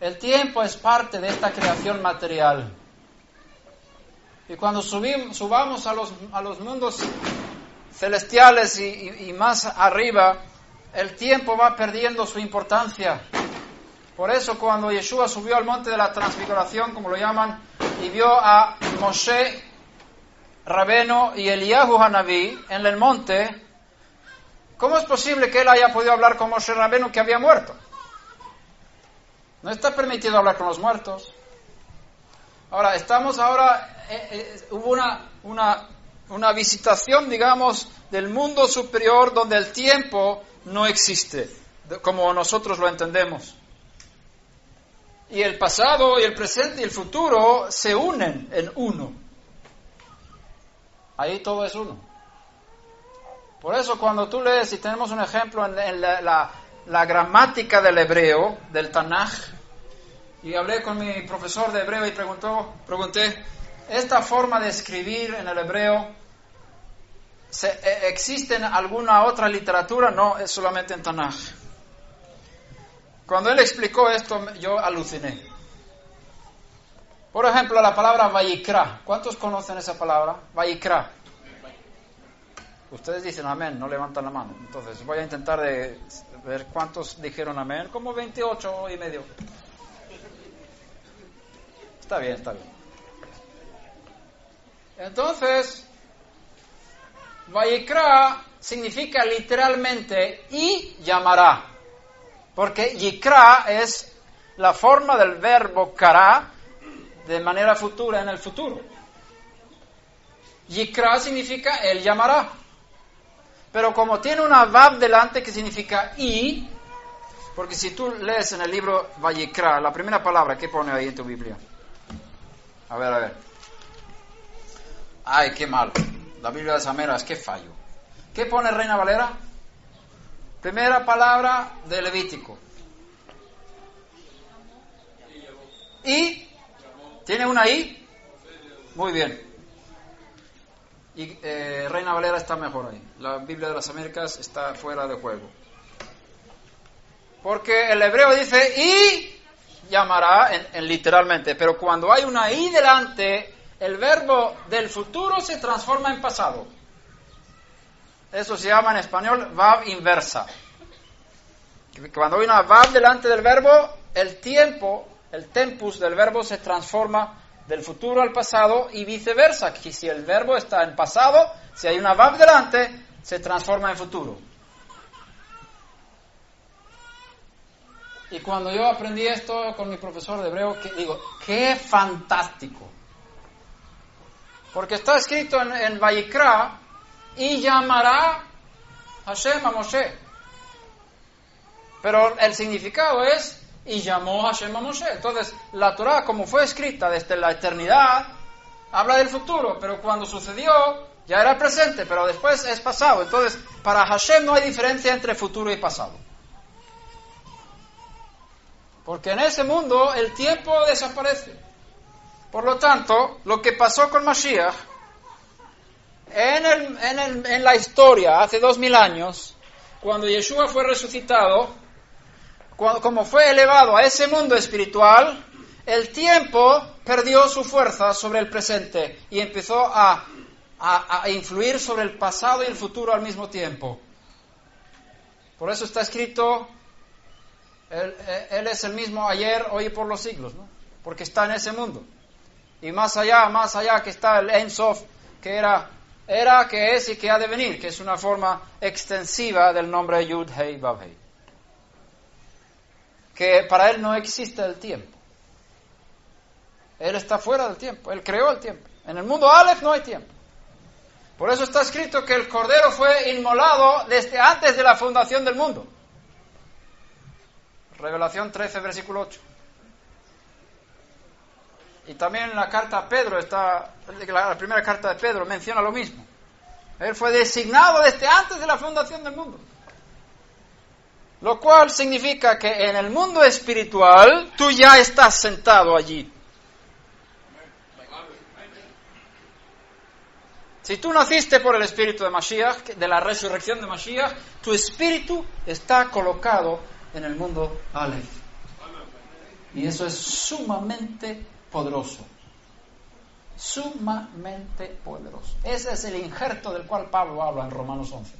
El tiempo es parte de esta creación material. Y cuando subamos a los mundos celestiales y más arriba, el tiempo va perdiendo su importancia. Por eso cuando Yeshua subió al monte de la transfiguración, como lo llaman, y vio a Moshe Rabeno y Eliyahu Hanabí en el monte, ¿cómo es posible que él haya podido hablar con Moshe Rabeno que había muerto? No está permitido hablar con los muertos. Ahora, hubo una visitación, digamos, del mundo superior donde el tiempo no existe, como nosotros lo entendemos. Y el pasado y el presente y el futuro se unen en uno. Ahí todo es uno. Por eso cuando tú lees, y tenemos un ejemplo en la gramática del hebreo, del Tanaj, y hablé con mi profesor de hebreo y pregunté, ¿esta forma de escribir en el hebreo existe en alguna otra literatura? No, es solamente en Tanaj. Cuando él explicó esto, yo aluciné. Por ejemplo, la palabra Vayikra. ¿Cuántos conocen esa palabra? Vayikra. Ustedes dicen amén, no levantan la mano. Entonces voy a intentar de ver cuántos dijeron amén. Como 28 y medio. Está bien. Entonces, Vayikra significa literalmente y llamará. Porque Yikra es la forma del verbo kara de manera futura en el futuro. Yikra significa él llamará. Pero como tiene una vav delante que significa y, porque si tú lees en el libro Vayikra, la primera palabra, ¿qué pone ahí en tu Biblia? A ver. Ay, qué mal. La Biblia de Sameras, qué fallo. ¿Qué pone Reina Valera? Primera palabra de Levítico. ¿Y? ¿Tiene una I? Muy bien. Y Reina Valera está mejor ahí. La Biblia de las Américas está fuera de juego. Porque el hebreo dice y llamará en literalmente. Pero cuando hay una I delante, el verbo del futuro se transforma en pasado. Eso se llama en español vav inversa. Cuando hay una vav delante del verbo, el tiempo, el tempus del verbo se transforma del futuro al pasado y viceversa. Que si el verbo está en pasado, si hay una vav delante, se transforma en futuro. Y cuando yo aprendí esto con mi profesor de hebreo, digo, ¡qué fantástico! Porque está escrito en Vayikra, y llamará Hashem a Moshe. Pero el significado es y llamó Hashem a Moshe. Entonces, la Torah, como fue escrita desde la eternidad, habla del futuro, pero cuando sucedió, ya era presente, pero después es pasado. Entonces, para Hashem no hay diferencia entre futuro y pasado. Porque en ese mundo el tiempo desaparece. Por lo tanto, lo que pasó con Mashiach, en la historia, hace 2000 años, cuando Yeshua fue resucitado, como fue elevado a ese mundo espiritual, el tiempo perdió su fuerza sobre el presente y empezó a influir sobre el pasado y el futuro al mismo tiempo. Por eso está escrito, Él es el mismo ayer, hoy y por los siglos, ¿no? Porque está en ese mundo. Y más allá que está el Ein Sof, que era, que es y que ha de venir, que es una forma extensiva del nombre Yud Hei Vav Hei. Que para Él no existe el tiempo. Él está fuera del tiempo, Él creó el tiempo. En el mundo Aleph no hay tiempo. Por eso está escrito que el Cordero fue inmolado desde antes de la fundación del mundo. Revelación 13, versículo 8. Y también en la carta a Pedro, la primera carta de Pedro menciona lo mismo. Él fue designado desde antes de la fundación del mundo. Lo cual significa que en el mundo espiritual tú ya estás sentado allí. Si tú naciste por el espíritu de Mashiach, de la resurrección de Mashiach, tu espíritu está colocado en el mundo Aleph. Y eso es sumamente poderoso. Sumamente poderoso. Ese es el injerto del cual Pablo habla en Romanos 11.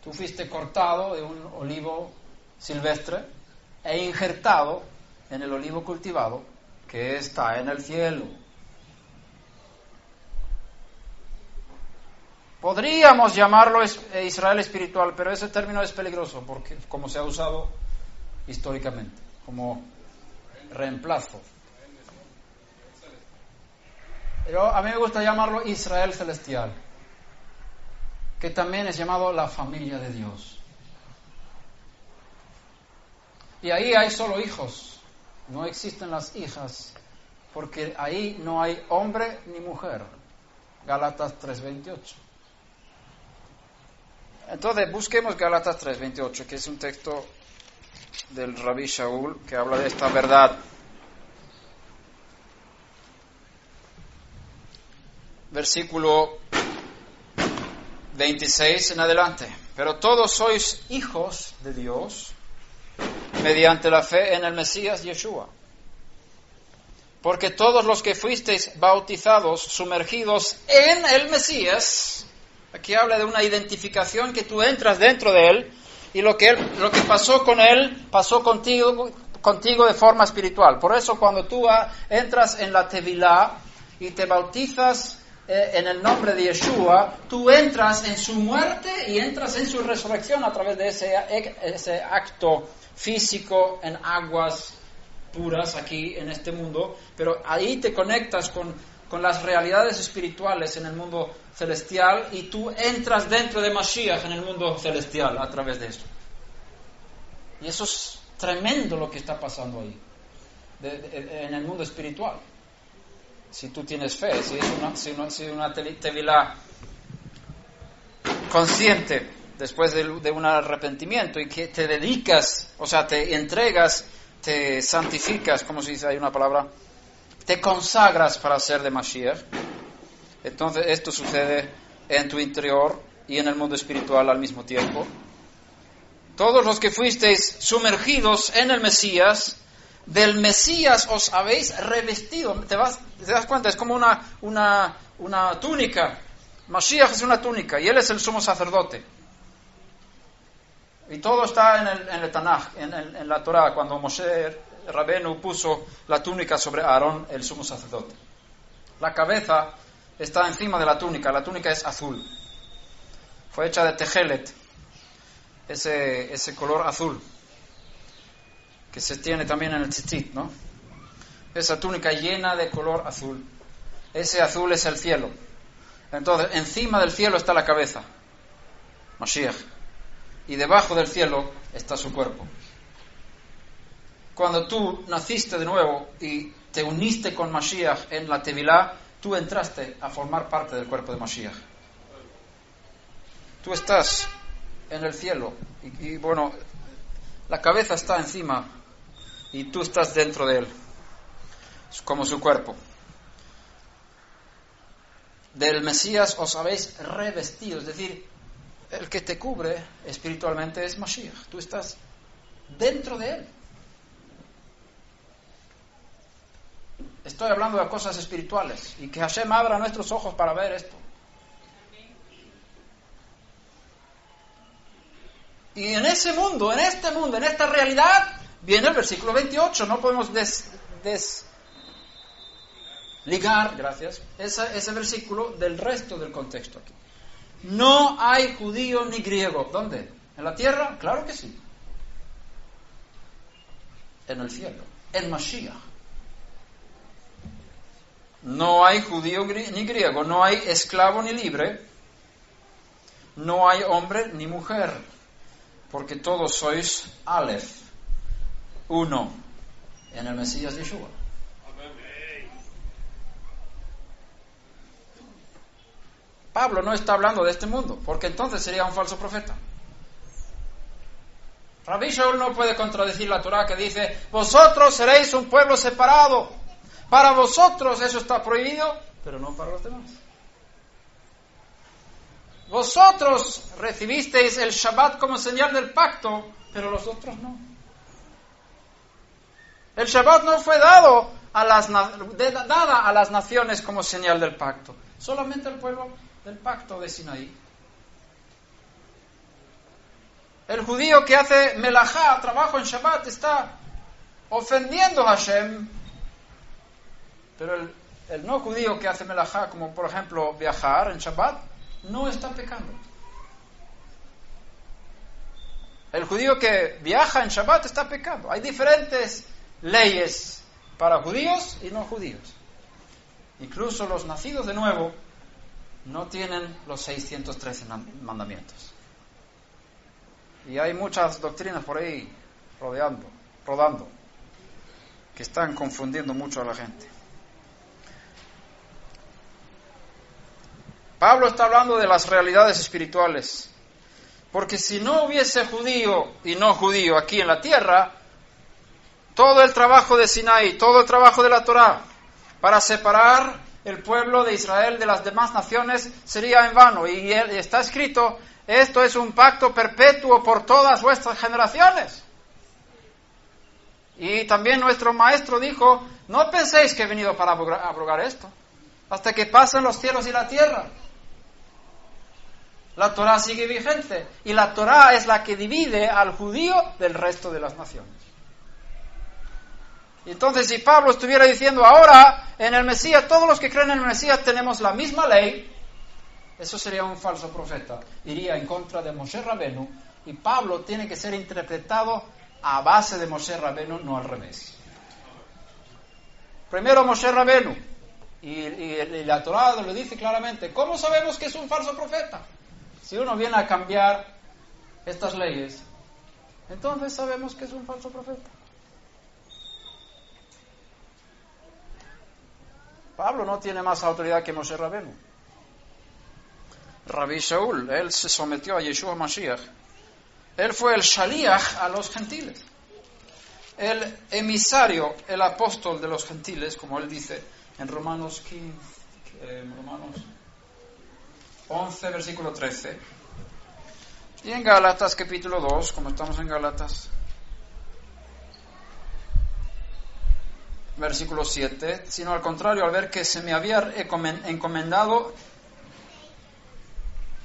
Tú fuiste cortado de un olivo silvestre e injertado en el olivo cultivado que está en el cielo. Podríamos llamarlo Israel espiritual, pero ese término es peligroso porque como se ha usado históricamente, como reemplazo. Pero a mí me gusta llamarlo Israel celestial, que también es llamado la familia de Dios. Y ahí hay solo hijos, no existen las hijas, porque ahí no hay hombre ni mujer. Gálatas 3:28. Entonces busquemos Gálatas 3:28, que es un texto del Rabí Shaul que habla de esta verdad. Versículo 26 en adelante. Pero todos sois hijos de Dios mediante la fe en el Mesías Yeshua. Porque todos los que fuisteis bautizados, sumergidos en el Mesías, aquí habla de una identificación que tú entras dentro de él y lo que pasó con él, pasó contigo de forma espiritual. Por eso cuando tú entras en la Tevilá y te bautizas en el nombre de Yeshua, tú entras en su muerte y entras en su resurrección a través de ese acto físico en aguas puras aquí en este mundo, pero ahí te conectas con las realidades espirituales en el mundo celestial y tú entras dentro de Mashiach en el mundo celestial a través de eso. Y eso es tremendo lo que está pasando ahí, en el mundo espiritual. Si tú tienes fe, si es una tevilá consciente después de un arrepentimiento y que te dedicas, o sea, te entregas, te santificas, como se dice, hay una palabra, te consagras para ser de Mashiach. Entonces esto sucede en tu interior y en el mundo espiritual al mismo tiempo. Todos los que fuisteis sumergidos en el Mesías, del Mesías os habéis revestido. ¿Te das cuenta? Es como una túnica. Mashiach es una túnica y él es el sumo sacerdote. Y todo está en el Tanaj, en la Torah, cuando Moshe Rabenu puso la túnica sobre Aarón, el sumo sacerdote. La cabeza está encima de la túnica es azul. Fue hecha de tejelet, ese color azul, que se tiene también en el tzitzit, ¿no? Esa túnica llena de color azul. Ese azul es el cielo. Entonces, encima del cielo está la cabeza, Mashiach. Y debajo del cielo está su cuerpo. cuando tú naciste de nuevo y te uniste con Mashiach en la Tevilá, tú entraste a formar parte del cuerpo de Mashiach. Tú estás en el cielo y bueno, la cabeza está encima y tú estás dentro de él, como su cuerpo. Del Mesías os habéis revestido, es decir, el que te cubre espiritualmente es Mashiach. Tú estás dentro de él. Estoy hablando de cosas espirituales y que Hashem abra nuestros ojos para ver esto. Y en ese mundo, en esta realidad, viene el versículo 28. No podemos desligar, gracias, ese versículo del resto del contexto aquí. No hay judío ni griego. ¿Dónde? ¿En la tierra? Claro que sí. En el cielo, en Mashiach. No hay judío ni griego, no hay esclavo ni libre, no hay hombre ni mujer, porque todos sois Aleph, uno, en el Mesías Yeshua. Pablo no está hablando de este mundo, porque entonces sería un falso profeta. Rabbi Shaul no puede contradecir la Torá que dice: vosotros seréis un pueblo separado. Para vosotros eso está prohibido, pero no para los demás. Vosotros recibisteis el Shabbat como señal del pacto, pero los otros no. El Shabbat no fue dada a las naciones como señal del pacto, solamente al pueblo del pacto de Sinaí. El judío que hace melajá, trabajo en Shabbat, está ofendiendo a Hashem. Pero el no judío que hace melajá, como por ejemplo viajar en Shabbat, no está pecando. El judío que viaja en Shabbat está pecando. Hay diferentes leyes para judíos y no judíos. Incluso los nacidos de nuevo no tienen los 613 mandamientos. Y hay muchas doctrinas por ahí rodando, que están confundiendo mucho a la gente. Pablo está hablando de las realidades espirituales, porque si no hubiese judío y no judío aquí en la tierra, todo el trabajo de Sinaí, todo el trabajo de la Torá para separar el pueblo de Israel de las demás naciones sería en vano. Y está escrito: esto es un pacto perpetuo por todas vuestras generaciones. Y también nuestro maestro dijo: no penséis que he venido para abrogar esto, hasta que pasen los cielos y la tierra. La Torá sigue vigente, y la Torá es la que divide al judío del resto de las naciones. Y entonces, si Pablo estuviera diciendo ahora en el Mesías, todos los que creen en el Mesías tenemos la misma ley, eso sería un falso profeta, iría en contra de Moshe Rabenu, y Pablo tiene que ser interpretado a base de Moshe Rabenu, no al revés. Primero Moshe Rabenu, y la Torá lo dice claramente. ¿Cómo sabemos que es un falso profeta? Si uno viene a cambiar estas leyes, entonces sabemos que es un falso profeta. Pablo no tiene más autoridad que Moshe Rabenu. Rabbi Shaul, él se sometió a Yeshua Mashiach. Él fue el Shaliach a los gentiles, el emisario, el apóstol de los gentiles, como él dice en Romanos 11, versículo 13. Y en Gálatas capítulo 2, como estamos en Gálatas, versículo 7, sino al contrario, al ver que se me había encomendado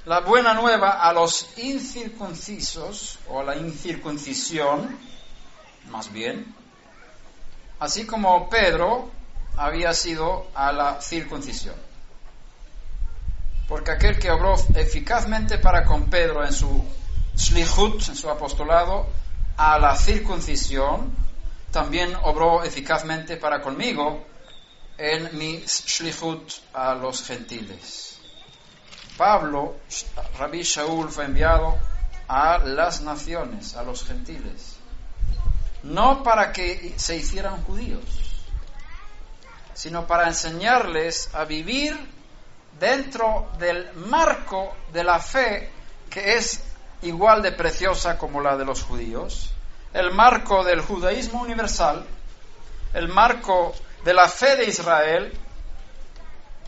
la buena nueva a los incircuncisos, o a la incircuncisión, más bien, así como Pedro había sido a la circuncisión. Porque aquel que obró eficazmente para con Pedro en su shlichut, en su apostolado, a la circuncisión, también obró eficazmente para conmigo en mi shlichut a los gentiles. Pablo, Rabbi Shaul, fue enviado a las naciones, a los gentiles. no para que se hicieran judíos, sino para enseñarles a vivir dentro del marco de la fe que es igual de preciosa como la de los judíos, el marco del judaísmo universal, el marco de la fe de Israel,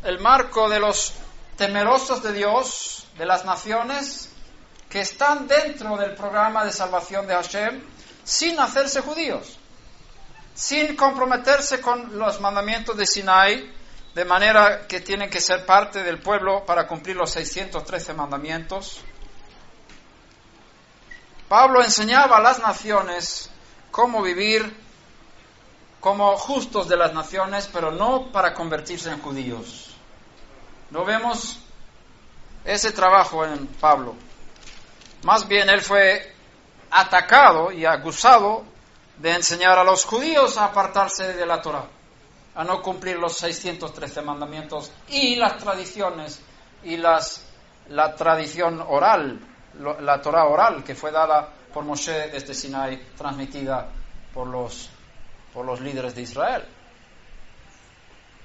el marco de los temerosos de Dios, de las naciones, que están dentro del programa de salvación de Hashem, sin hacerse judíos, sin comprometerse con los mandamientos de Sinaí, de manera que tienen que ser parte del pueblo para cumplir los 613 mandamientos. Pablo enseñaba a las naciones cómo vivir como justos de las naciones, pero no para convertirse en judíos. No vemos ese trabajo en Pablo. Más bien él fue atacado y acusado de enseñar a los judíos a apartarse de la Torá, a no cumplir los 613 mandamientos y las tradiciones y la tradición oral, la Torá oral que fue dada por Moshe desde Sinai, transmitida por los líderes de Israel.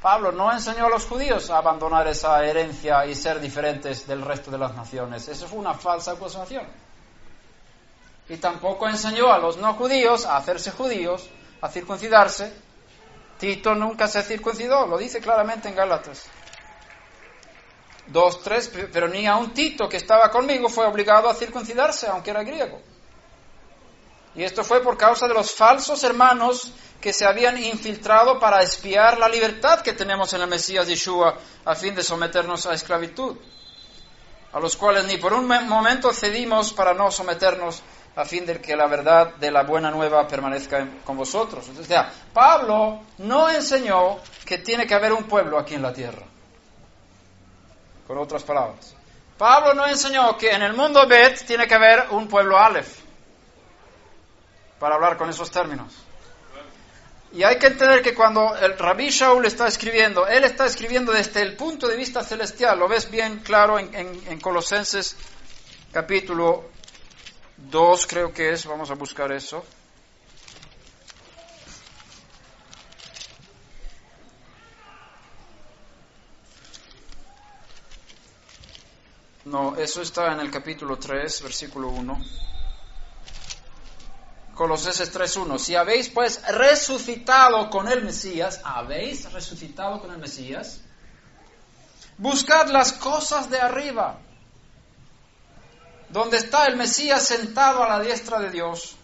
Pablo no enseñó a los judíos a abandonar esa herencia y ser diferentes del resto de las naciones. Eso fue una falsa acusación. Y tampoco enseñó a los no judíos a hacerse judíos, a circuncidarse. Tito nunca se circuncidó, lo dice claramente en Gálatas 2:3, pero ni aun Tito, que estaba conmigo, fue obligado a circuncidarse, aunque era griego. Y esto fue por causa de los falsos hermanos que se habían infiltrado para espiar la libertad que tenemos en el Mesías Yeshua, a fin de someternos a esclavitud, a los cuales ni por un momento cedimos para no someternos, a fin de que la verdad de la buena nueva permanezca con vosotros. O sea, Pablo no enseñó que tiene que haber un pueblo aquí en la tierra. Con otras palabras, Pablo no enseñó que en el mundo Bet tiene que haber un pueblo Aleph, para hablar con esos términos. Y hay que entender que cuando el Rabí Shaul está escribiendo, él está escribiendo desde el punto de vista celestial. Lo ves bien claro en Colosenses capítulo 2, creo que es. Vamos a buscar eso. No, eso está en el capítulo 3, versículo 1. Colosenses 3:1. Si habéis pues resucitado con el Mesías, buscad las cosas de arriba, donde está el Mesías sentado a la diestra de Dios.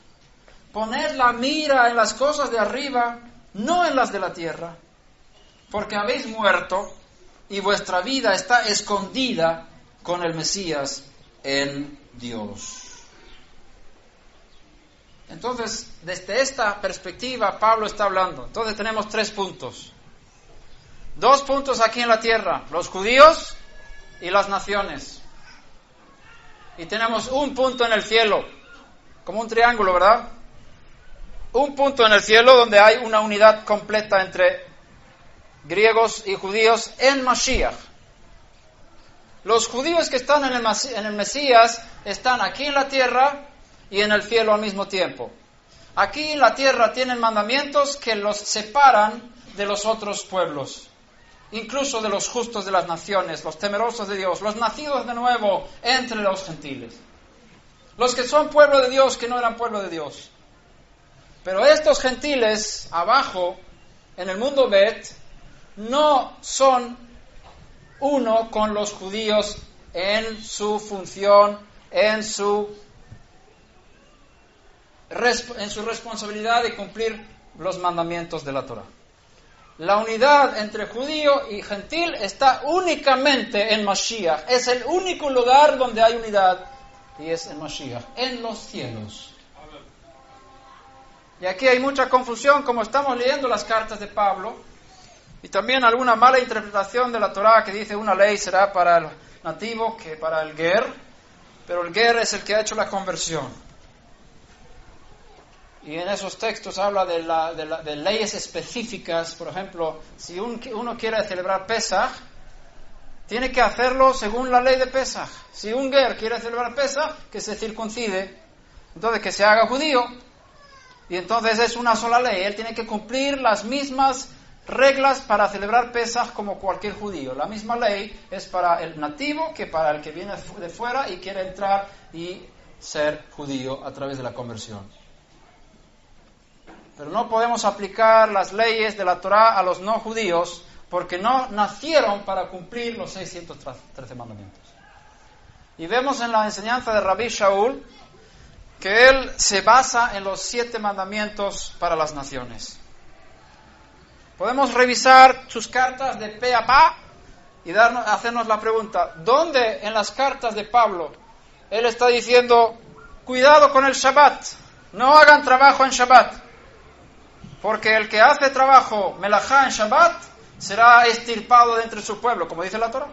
Poned la mira en las cosas de arriba, no en las de la tierra, porque habéis muerto y vuestra vida está escondida con el Mesías en Dios. Entonces, desde esta perspectiva, Pablo está hablando. Entonces tenemos 3 puntos. 2 puntos aquí en la tierra, los judíos y las naciones. Y tenemos un punto en el cielo, como un triángulo, ¿verdad? Un punto en el cielo donde hay una unidad completa entre griegos y judíos en Mashiach. Los judíos que están en el Mesías están aquí en la tierra y en el cielo al mismo tiempo. Aquí en la tierra tienen mandamientos que los separan de los otros pueblos, incluso de los justos de las naciones, los temerosos de Dios, los nacidos de nuevo entre los gentiles, los que son pueblo de Dios que no eran pueblo de Dios. Pero estos gentiles abajo, en el mundo Bet, no son uno con los judíos en su función, en su responsabilidad de cumplir los mandamientos de la Torá. La unidad entre judío y gentil está únicamente en Mashiach. Es el único lugar donde hay unidad, y es en Mashiach, en los cielos. Y aquí hay mucha confusión, como estamos leyendo las cartas de Pablo, y también alguna mala interpretación de la Torá que dice una ley será para el nativo que para el ger, pero el ger es el que ha hecho la conversión. Y en esos textos habla de leyes específicas. Por ejemplo, si uno quiere celebrar Pesaj, tiene que hacerlo según la ley de Pesaj. Si un ger quiere celebrar Pesaj, que se circuncide, entonces que se haga judío. Y entonces es una sola ley. Él tiene que cumplir las mismas reglas para celebrar Pesaj como cualquier judío. La misma ley es para el nativo que para el que viene de fuera y quiere entrar y ser judío a través de la conversión. Pero no podemos aplicar las leyes de la Torá a los no judíos porque no nacieron para cumplir los 613 mandamientos. Y vemos en la enseñanza de Rabbi Shaul que él se basa en los 7 mandamientos para las naciones. Podemos revisar sus cartas de pe a pa y hacernos la pregunta, ¿dónde en las cartas de Pablo él está diciendo, cuidado con el Shabbat, no hagan trabajo en Shabbat, porque el que hace trabajo melajá en Shabbat será extirpado de entre su pueblo, como dice la Torah?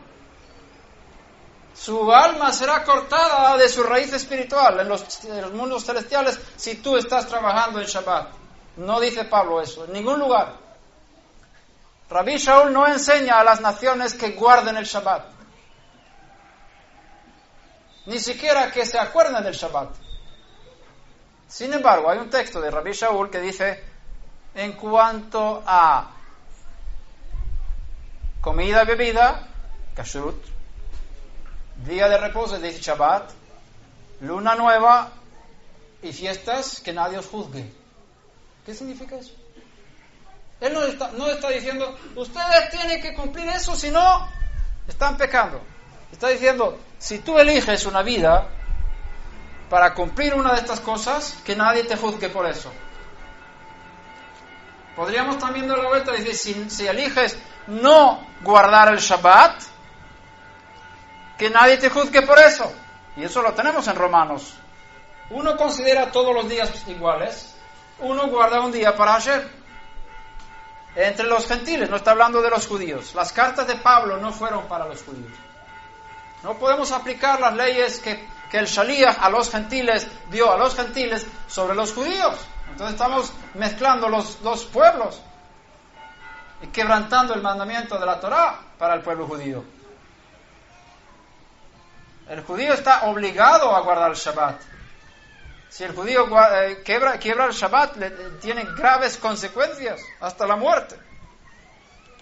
Su alma será cortada de su raíz espiritual en los mundos celestiales si tú estás trabajando en Shabbat. No dice Pablo eso, en ningún lugar. Rabbi Shaul no enseña a las naciones que guarden el Shabbat. Ni siquiera que se acuerden del Shabbat. Sin embargo, hay un texto de Rabbi Shaul que dice, en cuanto a comida y bebida, kashrut, día de reposo, dice Shabbat, luna nueva y fiestas, que nadie os juzgue. ¿Qué significa eso? Él no está diciendo, ustedes tienen que cumplir eso, si no, están pecando. Está diciendo, si tú eliges una vida para cumplir una de estas cosas, que nadie te juzgue por eso. Podríamos también dar la vuelta y decir, si eliges no guardar el Shabbat, que nadie te juzgue por eso. Y eso lo tenemos en Romanos. Uno considera todos los días iguales, uno guarda un día para Hashem. Entre los gentiles, no está hablando de los judíos. Las cartas de Pablo no fueron para los judíos. No podemos aplicar las leyes que el Shaliach a los gentiles dio a los gentiles sobre los judíos. Entonces estamos mezclando los dos pueblos y quebrantando el mandamiento de la Torá para el pueblo judío. El judío está obligado a guardar el Shabbat. Si el judío quiebra el Shabbat, tiene graves consecuencias, hasta la muerte.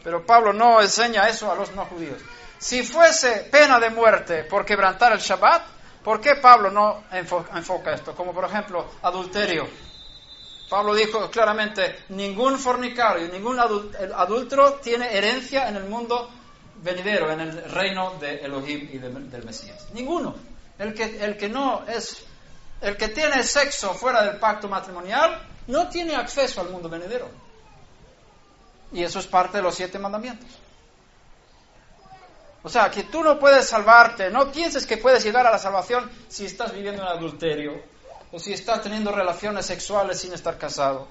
Pero Pablo no enseña eso a los no judíos. Si fuese pena de muerte por quebrantar el Shabbat, ¿por qué Pablo no enfoca esto? Como por ejemplo, adulterio. Pablo dijo claramente, ningún fornicario, ningún adúltero tiene herencia en el mundo venidero, en el reino de Elohim y del Mesías. Ninguno. El que tiene sexo fuera del pacto matrimonial no tiene acceso al mundo venidero. Y eso es parte de los 7 mandamientos. O sea, que tú no puedes salvarte, no pienses que puedes llegar a la salvación si estás viviendo en adulterio o si estás teniendo relaciones sexuales sin estar casado.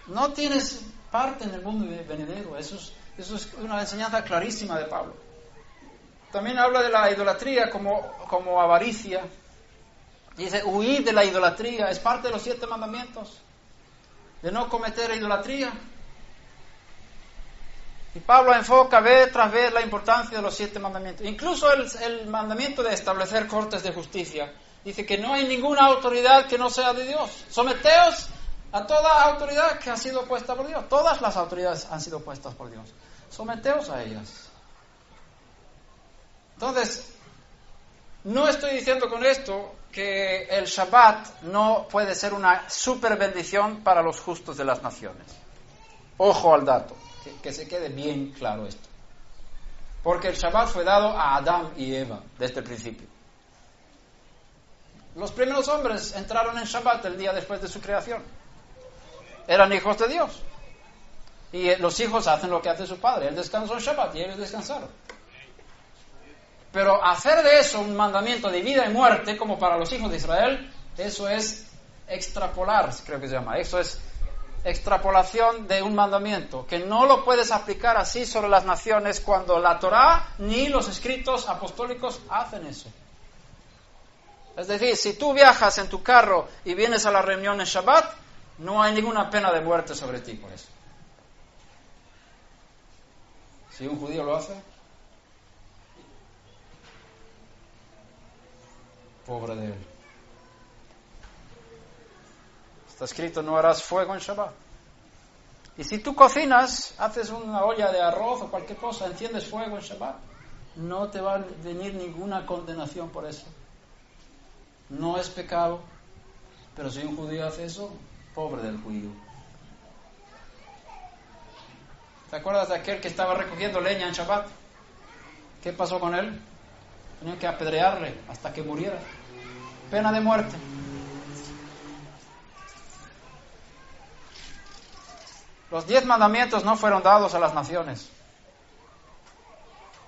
No tienes parte en el mundo venidero. Eso es una enseñanza clarísima de Pablo. También habla de la idolatría como avaricia. Dice, huir de la idolatría, es parte de los 7 mandamientos, de no cometer idolatría. Y Pablo enfoca vez tras vez la importancia de los 7 mandamientos. Incluso el mandamiento de establecer cortes de justicia. Dice que no hay ninguna autoridad que no sea de Dios. Someteos a toda autoridad que ha sido puesta por Dios. Todas las autoridades han sido puestas por Dios. Someteos a ellas. Entonces, no estoy diciendo con esto que el Shabbat no puede ser una super bendición para los justos de las naciones. Ojo al dato, que se quede bien claro esto. Porque el Shabbat fue dado a Adán y Eva desde el principio. Los primeros hombres entraron en Shabbat el día después de su creación. Eran hijos de Dios. Y los hijos hacen lo que hace su padre. Él descansó en Shabbat y ellos descansaron. Pero hacer de eso un mandamiento de vida y muerte, como para los hijos de Israel, eso es extrapolar, creo que se llama. Eso es extrapolación de un mandamiento, que no lo puedes aplicar así sobre las naciones cuando la Torá ni los escritos apostólicos hacen eso. Es decir, si tú viajas en tu carro y vienes a la reunión en Shabbat, no hay ninguna pena de muerte sobre ti por eso. Si un judío lo hace, pobre de él. Está escrito, no harás fuego en Shabbat. Y si tú cocinas, haces una olla de arroz o cualquier cosa, enciendes fuego en Shabbat, no te va a venir ninguna condenación por eso. No es pecado, pero si un judío hace eso, pobre del judío. ¿Te acuerdas de aquel que estaba recogiendo leña en Shabbat? ¿Qué pasó con él? Tenían que apedrearle hasta que muriera. Pena de muerte. Los 10 mandamientos no fueron dados a las naciones.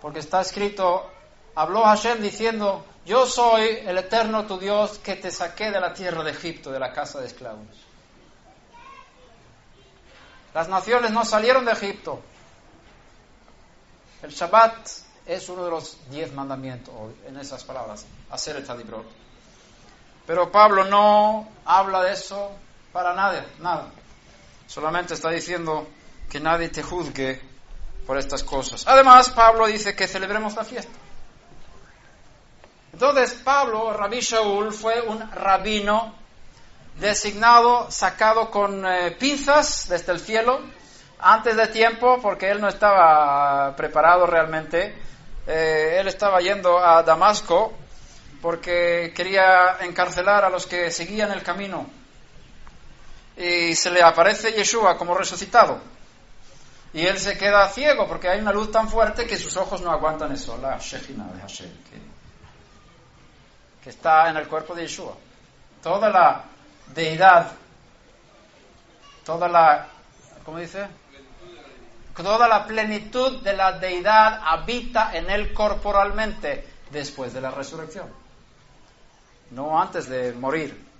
Porque está escrito, habló Hashem diciendo, yo soy el eterno tu Dios que te saqué de la tierra de Egipto, de la casa de esclavos. Las naciones no salieron de Egipto. El Shabbat es uno de los 10 mandamientos, en esas palabras, hacer el Tadibrot. Pero Pablo no habla de eso para nadie, nada. Solamente está diciendo que nadie te juzgue por estas cosas. Además, Pablo dice que celebremos la fiesta. Entonces, Pablo, Rabí Shaul, fue un rabino designado, sacado con pinzas desde el cielo, antes de tiempo, porque él no estaba preparado realmente. Él estaba yendo a Damasco porque quería encarcelar a los que seguían el camino. Y se le aparece Yeshua como resucitado. Y él se queda ciego porque hay una luz tan fuerte que sus ojos no aguantan eso, la Shejina de Hashem, que está en el cuerpo de Yeshua. Toda la deidad, toda la, ¿cómo dice? Toda la plenitud de la deidad habita en él corporalmente después de la resurrección, no antes de morir.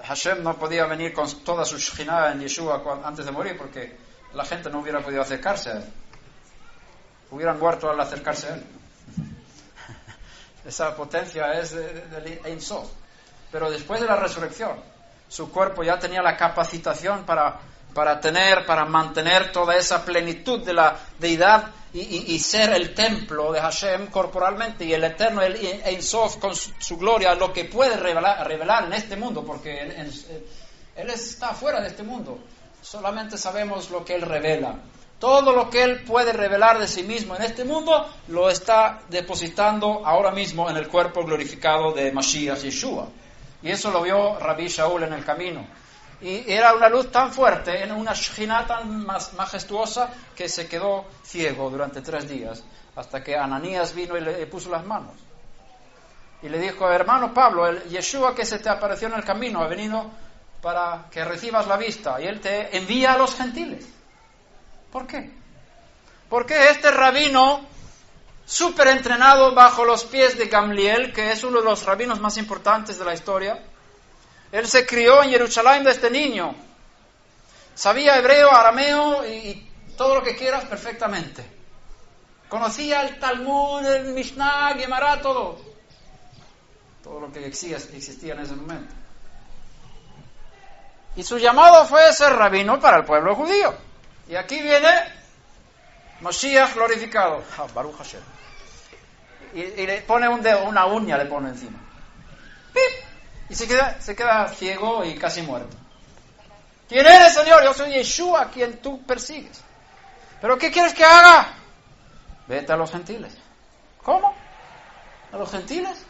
Hashem no podía venir con toda su Shejina en Yeshua antes de morir porque la gente no hubiera podido acercarse a él. Hubieran muerto al acercarse a él. Esa potencia es de Ein Sof. Pero después de la resurrección, su cuerpo ya tenía la capacitación para mantener toda esa plenitud de la deidad y ser el templo de Hashem corporalmente, y el eterno, el Ein Sof con su gloria, lo que puede revelar en este mundo, porque él está fuera de este mundo. Solamente sabemos lo que él revela. Todo lo que él puede revelar de sí mismo en este mundo lo está depositando ahora mismo en el cuerpo glorificado de Mashiach Yeshua. Y eso lo vio Rabí Shaul en el camino. Y era una luz tan fuerte, en una Shejina tan majestuosa, que se quedó ciego durante 3 días, hasta que Ananías vino y le puso las manos. Y le dijo, hermano Pablo, el Yeshua que se te apareció en el camino ha venido para que recibas la vista, y él te envía a los gentiles. ¿Por qué? Porque este rabino, súper entrenado bajo los pies de Gamliel, que es uno de los rabinos más importantes de la historia, él se crió en Jerusalén desde niño. Sabía hebreo, arameo y todo lo que quieras perfectamente. Conocía el Talmud, el Mishnah, Gemara, todo lo que existía en ese momento. Y su llamado fue ser rabino para el pueblo judío. Y aquí viene Mashiach glorificado. Baruch Hashem. Y le pone un dedo, una uña le pone encima. ¡Pip! Y se queda ciego y casi muerto. ¿Quién eres, Señor? Yo soy Yeshua, a quien tú persigues. ¿Pero qué quieres que haga? Vete a los gentiles. ¿Cómo? ¿A los gentiles?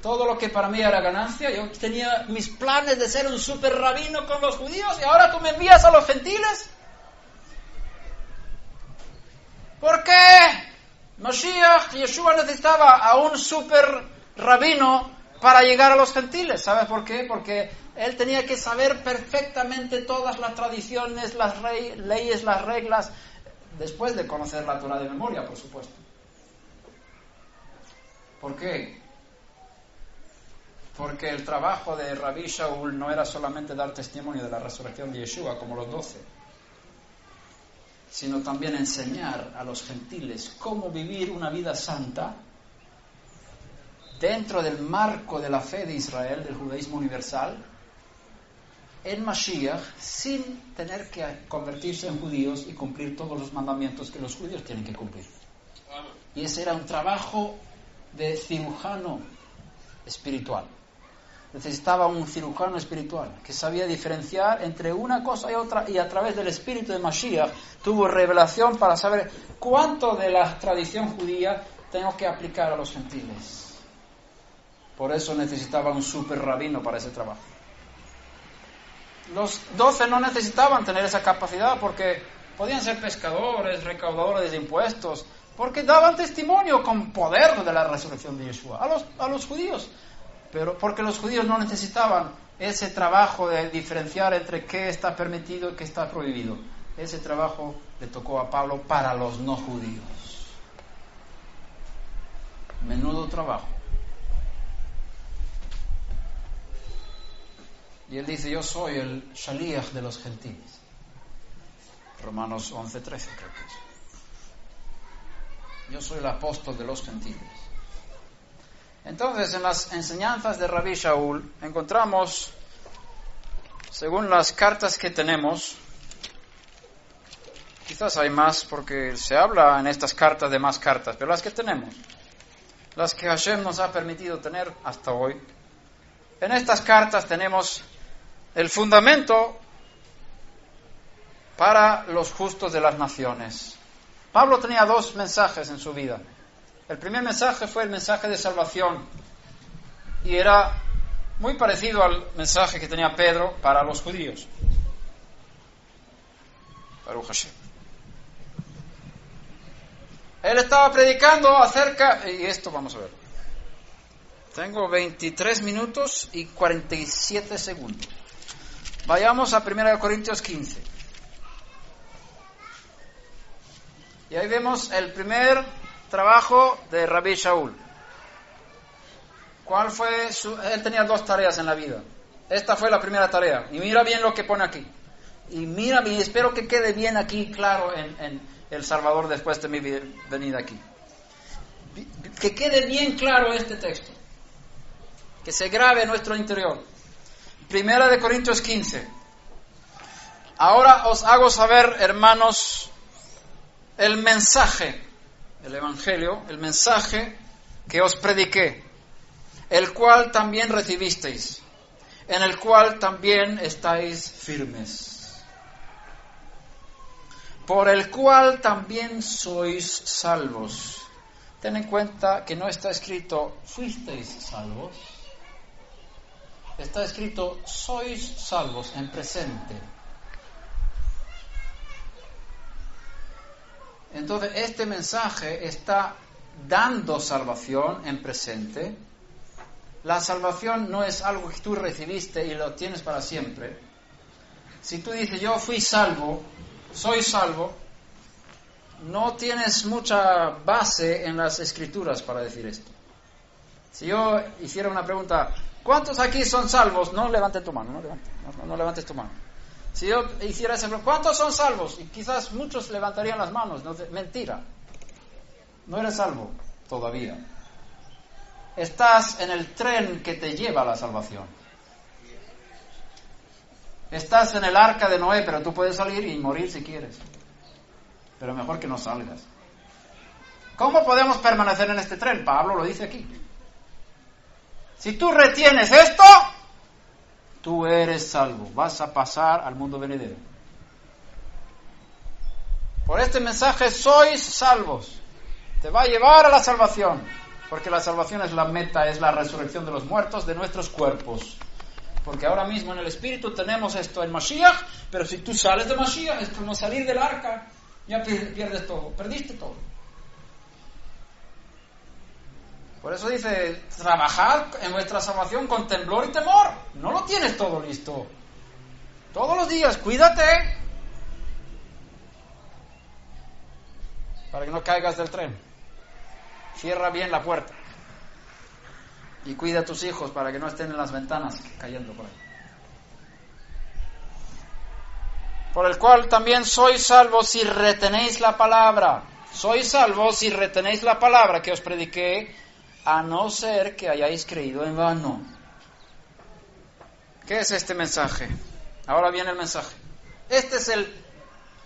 Todo lo que para mí era ganancia, yo tenía mis planes de ser un super rabino con los judíos, y ahora tú me envías a los gentiles. ¿Por qué? Mashiach, Yeshua necesitaba a un super rabino para llegar a los gentiles. ¿Sabes por qué? Porque él tenía que saber perfectamente todas las tradiciones, las leyes, las reglas, después de conocer la Torah de memoria, por supuesto. ¿Por qué? Porque el trabajo de Rabí Shaul no era solamente dar testimonio de la resurrección de Yeshua, como los 12, sino también enseñar a los gentiles cómo vivir una vida santa dentro del marco de la fe de Israel, del judaísmo universal, en Mashiach, sin tener que convertirse en judíos y cumplir todos los mandamientos que los judíos tienen que cumplir. Y ese era un trabajo de cirujano espiritual. necesitaba un cirujano espiritual que sabía diferenciar entre una cosa y otra, y a través del espíritu de Mashiach tuvo revelación para saber cuánto de la tradición judía tengo que aplicar a los gentiles. Por eso necesitaba un super rabino para ese trabajo. Los 12 no necesitaban tener esa capacidad porque podían ser pescadores, recaudadores de impuestos, porque daban testimonio con poder de la resurrección de Yeshua a los judíos. Pero porque los judíos no necesitaban ese trabajo de diferenciar entre qué está permitido y qué está prohibido. Ese trabajo le tocó a Pablo para los no judíos. Menudo trabajo. Y él dice, yo soy el shaliach de los gentiles. Romanos 11:13 creo que es. Yo soy el apóstol de los gentiles. Entonces, en las enseñanzas de Rabbi Shaul encontramos, según las cartas que tenemos, quizás hay más porque se habla en estas cartas de más cartas, pero las que tenemos, las que Hashem nos ha permitido tener hasta hoy, en estas cartas tenemos el fundamento para los justos de las naciones. Pablo tenía 2 mensajes en su vida. El primer mensaje fue el mensaje de salvación y era muy parecido al mensaje que tenía Pedro para los judíos. Baruch Hashem. Él estaba predicando acerca, y esto vamos a ver. Tengo 23 minutos y 47 segundos. Vayamos a 1 Corintios 15. Y ahí vemos el primer trabajo de Rabbi Shaul. ¿Cuál fue Él tenía 2 tareas en la vida. Esta fue la primera tarea. Y mira bien lo que pone aquí. Y mira bien, espero que quede bien aquí claro en El Salvador después de mi venida aquí. Que quede bien claro este texto. Que se grabe en nuestro interior. 1 Corintios 15. Ahora os hago saber, hermanos, el mensaje, el evangelio, el mensaje que os prediqué, el cual también recibisteis, en el cual también estáis firmes, por el cual también sois salvos. Ten en cuenta que no está escrito fuisteis salvos, está escrito sois salvos en presente. Entonces, este mensaje está dando salvación en presente. La salvación no es algo que tú recibiste y lo tienes para siempre. Si tú dices, yo fui salvo, soy salvo, no tienes mucha base en las escrituras para decir esto. Si yo hiciera una pregunta, ¿cuántos aquí son salvos? No levantes tu mano, no levantes tu mano. Si yo hiciera esa pregunta, ¿cuántos son salvos? Y quizás muchos levantarían las manos. No, mentira. No eres salvo todavía. Estás en el tren que te lleva a la salvación. Estás en el arca de Noé, pero tú puedes salir y morir si quieres. Pero mejor que no salgas. ¿Cómo podemos permanecer en este tren? Pablo lo dice aquí. Si tú retienes esto, tú eres salvo, vas a pasar al mundo venidero. Por este mensaje sois salvos. Te va a llevar a la salvación, porque la salvación es la meta, es la resurrección de los muertos de nuestros cuerpos. Porque ahora mismo en el Espíritu tenemos esto en Mashiach, pero si tú sales de Mashiach es como salir del arca, ya pierdes todo, perdiste todo. Por eso dice, trabajad en vuestra salvación con temblor y temor. No lo tienes todo listo. Todos los días, cuídate. Para que no caigas del tren. Cierra bien la puerta. Y cuida a tus hijos para que no estén en las ventanas cayendo por ahí. Por el cual también sois salvos si retenéis la palabra. Sois salvos si retenéis la palabra que os prediqué, a no ser que hayáis creído en vano. ¿Qué es este mensaje? Ahora viene el mensaje. Este es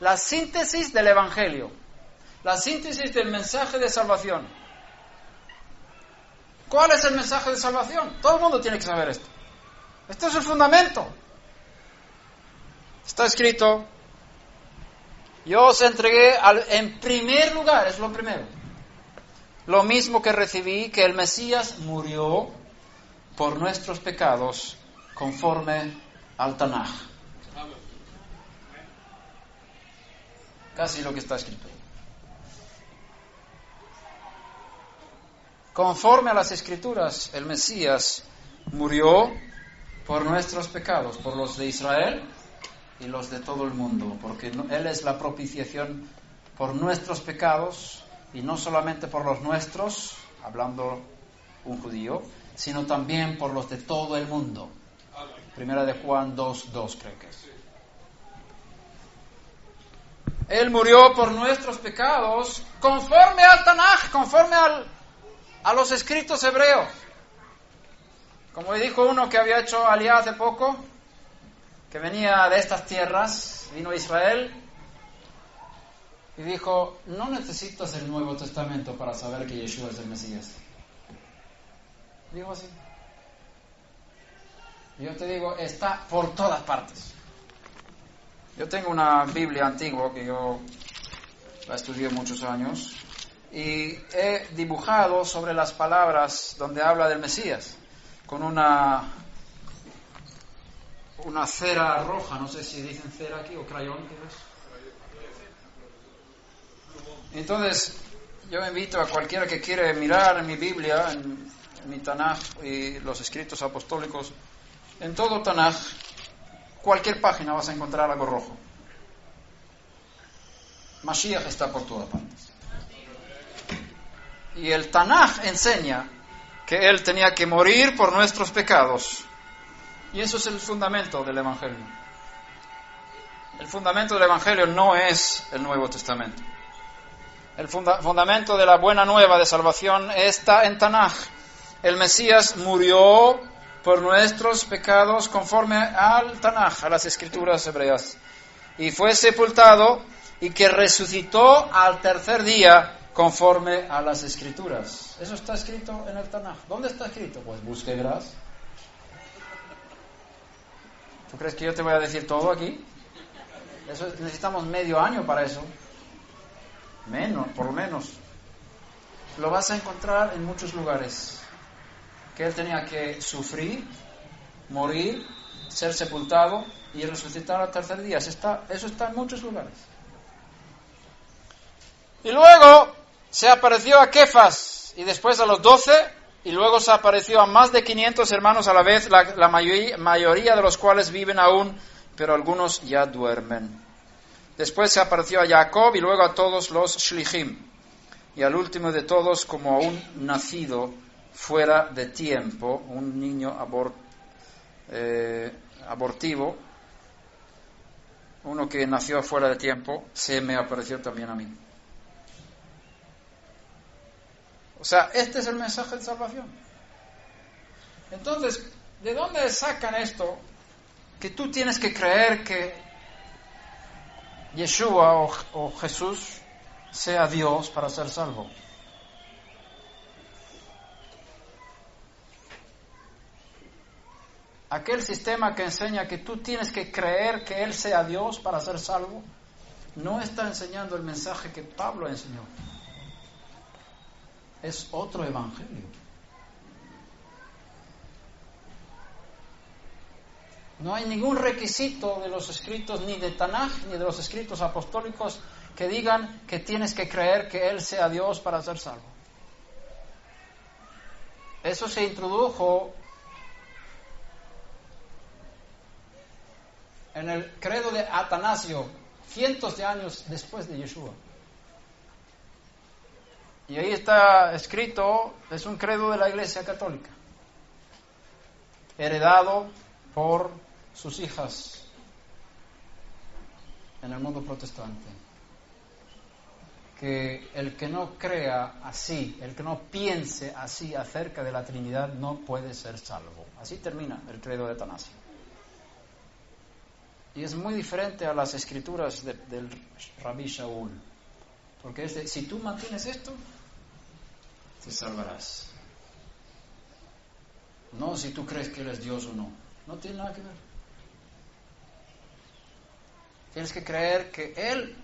la síntesis del Evangelio. La síntesis del mensaje de salvación. ¿Cuál es el mensaje de salvación? Todo el mundo tiene que saber esto. Este es el fundamento. Está escrito: yo os entregué en primer lugar, es lo primero, lo mismo que recibí, que el Mesías murió por nuestros pecados conforme al Tanaj. Casi lo que está escrito. Conforme a las Escrituras, el Mesías murió por nuestros pecados, por los de Israel y los de todo el mundo, porque Él es la propiciación por nuestros pecados, y no solamente por los nuestros, hablando un judío, sino también por los de todo el mundo. Primera de Juan 2:2 creo que es. Él murió por nuestros pecados conforme al Tanaj, conforme a los escritos hebreos. Como dijo uno que había hecho aliyá hace poco, que venía de estas tierras, vino a Israel, y dijo: no necesitas el Nuevo Testamento para saber que Yeshua es el Mesías. Dijo así. Yo te digo, está por todas partes. Yo tengo una Biblia antigua que yo la estudié muchos años, y he dibujado sobre las palabras donde habla del Mesías con una cera roja, no sé si dicen cera aquí o crayón, ¿qué es? Entonces, yo invito a cualquiera que quiere mirar en mi Biblia, en mi Tanaj y los escritos apostólicos, en todo Tanaj, cualquier página vas a encontrar algo rojo. Mashiach está por todas partes. Y el Tanaj enseña que Él tenía que morir por nuestros pecados. Y eso es el fundamento del Evangelio. El fundamento del Evangelio no es el Nuevo Testamento. El fundamento de la buena nueva de salvación está en Tanaj. El Mesías murió por nuestros pecados conforme al Tanaj, a las Escrituras hebreas. Y fue sepultado, y que resucitó al tercer día conforme a las Escrituras. Eso está escrito en el Tanaj. ¿Dónde está escrito? Pues busque y verás. ¿Tú crees que yo te voy a decir todo aquí? Eso, necesitamos medio año para eso. Menos, por lo menos. Lo vas a encontrar en muchos lugares. Que Él tenía que sufrir, morir, ser sepultado y resucitar al tercer día. Eso está en muchos lugares. Y luego se apareció a Kefas, y después a los 12, y luego se apareció a más de 500 hermanos a la vez, la mayoría de los cuales viven aún, pero algunos ya duermen. Después se apareció a Jacob y luego a todos los Shlichim, y al último de todos como a un nacido fuera de tiempo, un niño abortivo, uno que nació fuera de tiempo, se me apareció también a mí. O sea, este es el mensaje de salvación. Entonces, ¿de dónde sacan esto? Que tú tienes que creer que Yeshua o Jesús sea Dios para ser salvo. Aquel sistema que enseña que tú tienes que creer que Él sea Dios para ser salvo, no está enseñando el mensaje que Pablo enseñó. Es otro evangelio. No hay ningún requisito de los escritos, ni de Tanaj, ni de los escritos apostólicos, que digan que tienes que creer que Él sea Dios para ser salvo. Eso se introdujo en el credo de Atanasio, cientos de años después de Yeshua. Y ahí está escrito, es un credo de la Iglesia Católica, heredado por sus hijas en el mundo protestante. Que el que no crea así, el que no piense así acerca de la Trinidad, no puede ser salvo. Así termina el credo de Atanasio. Y es muy diferente a las escrituras del Rabí Shaul. Porque es de, si tú mantienes esto, te salvarás. No si tú crees que Él es Dios o no. No tiene nada que ver. Tienes que creer que Él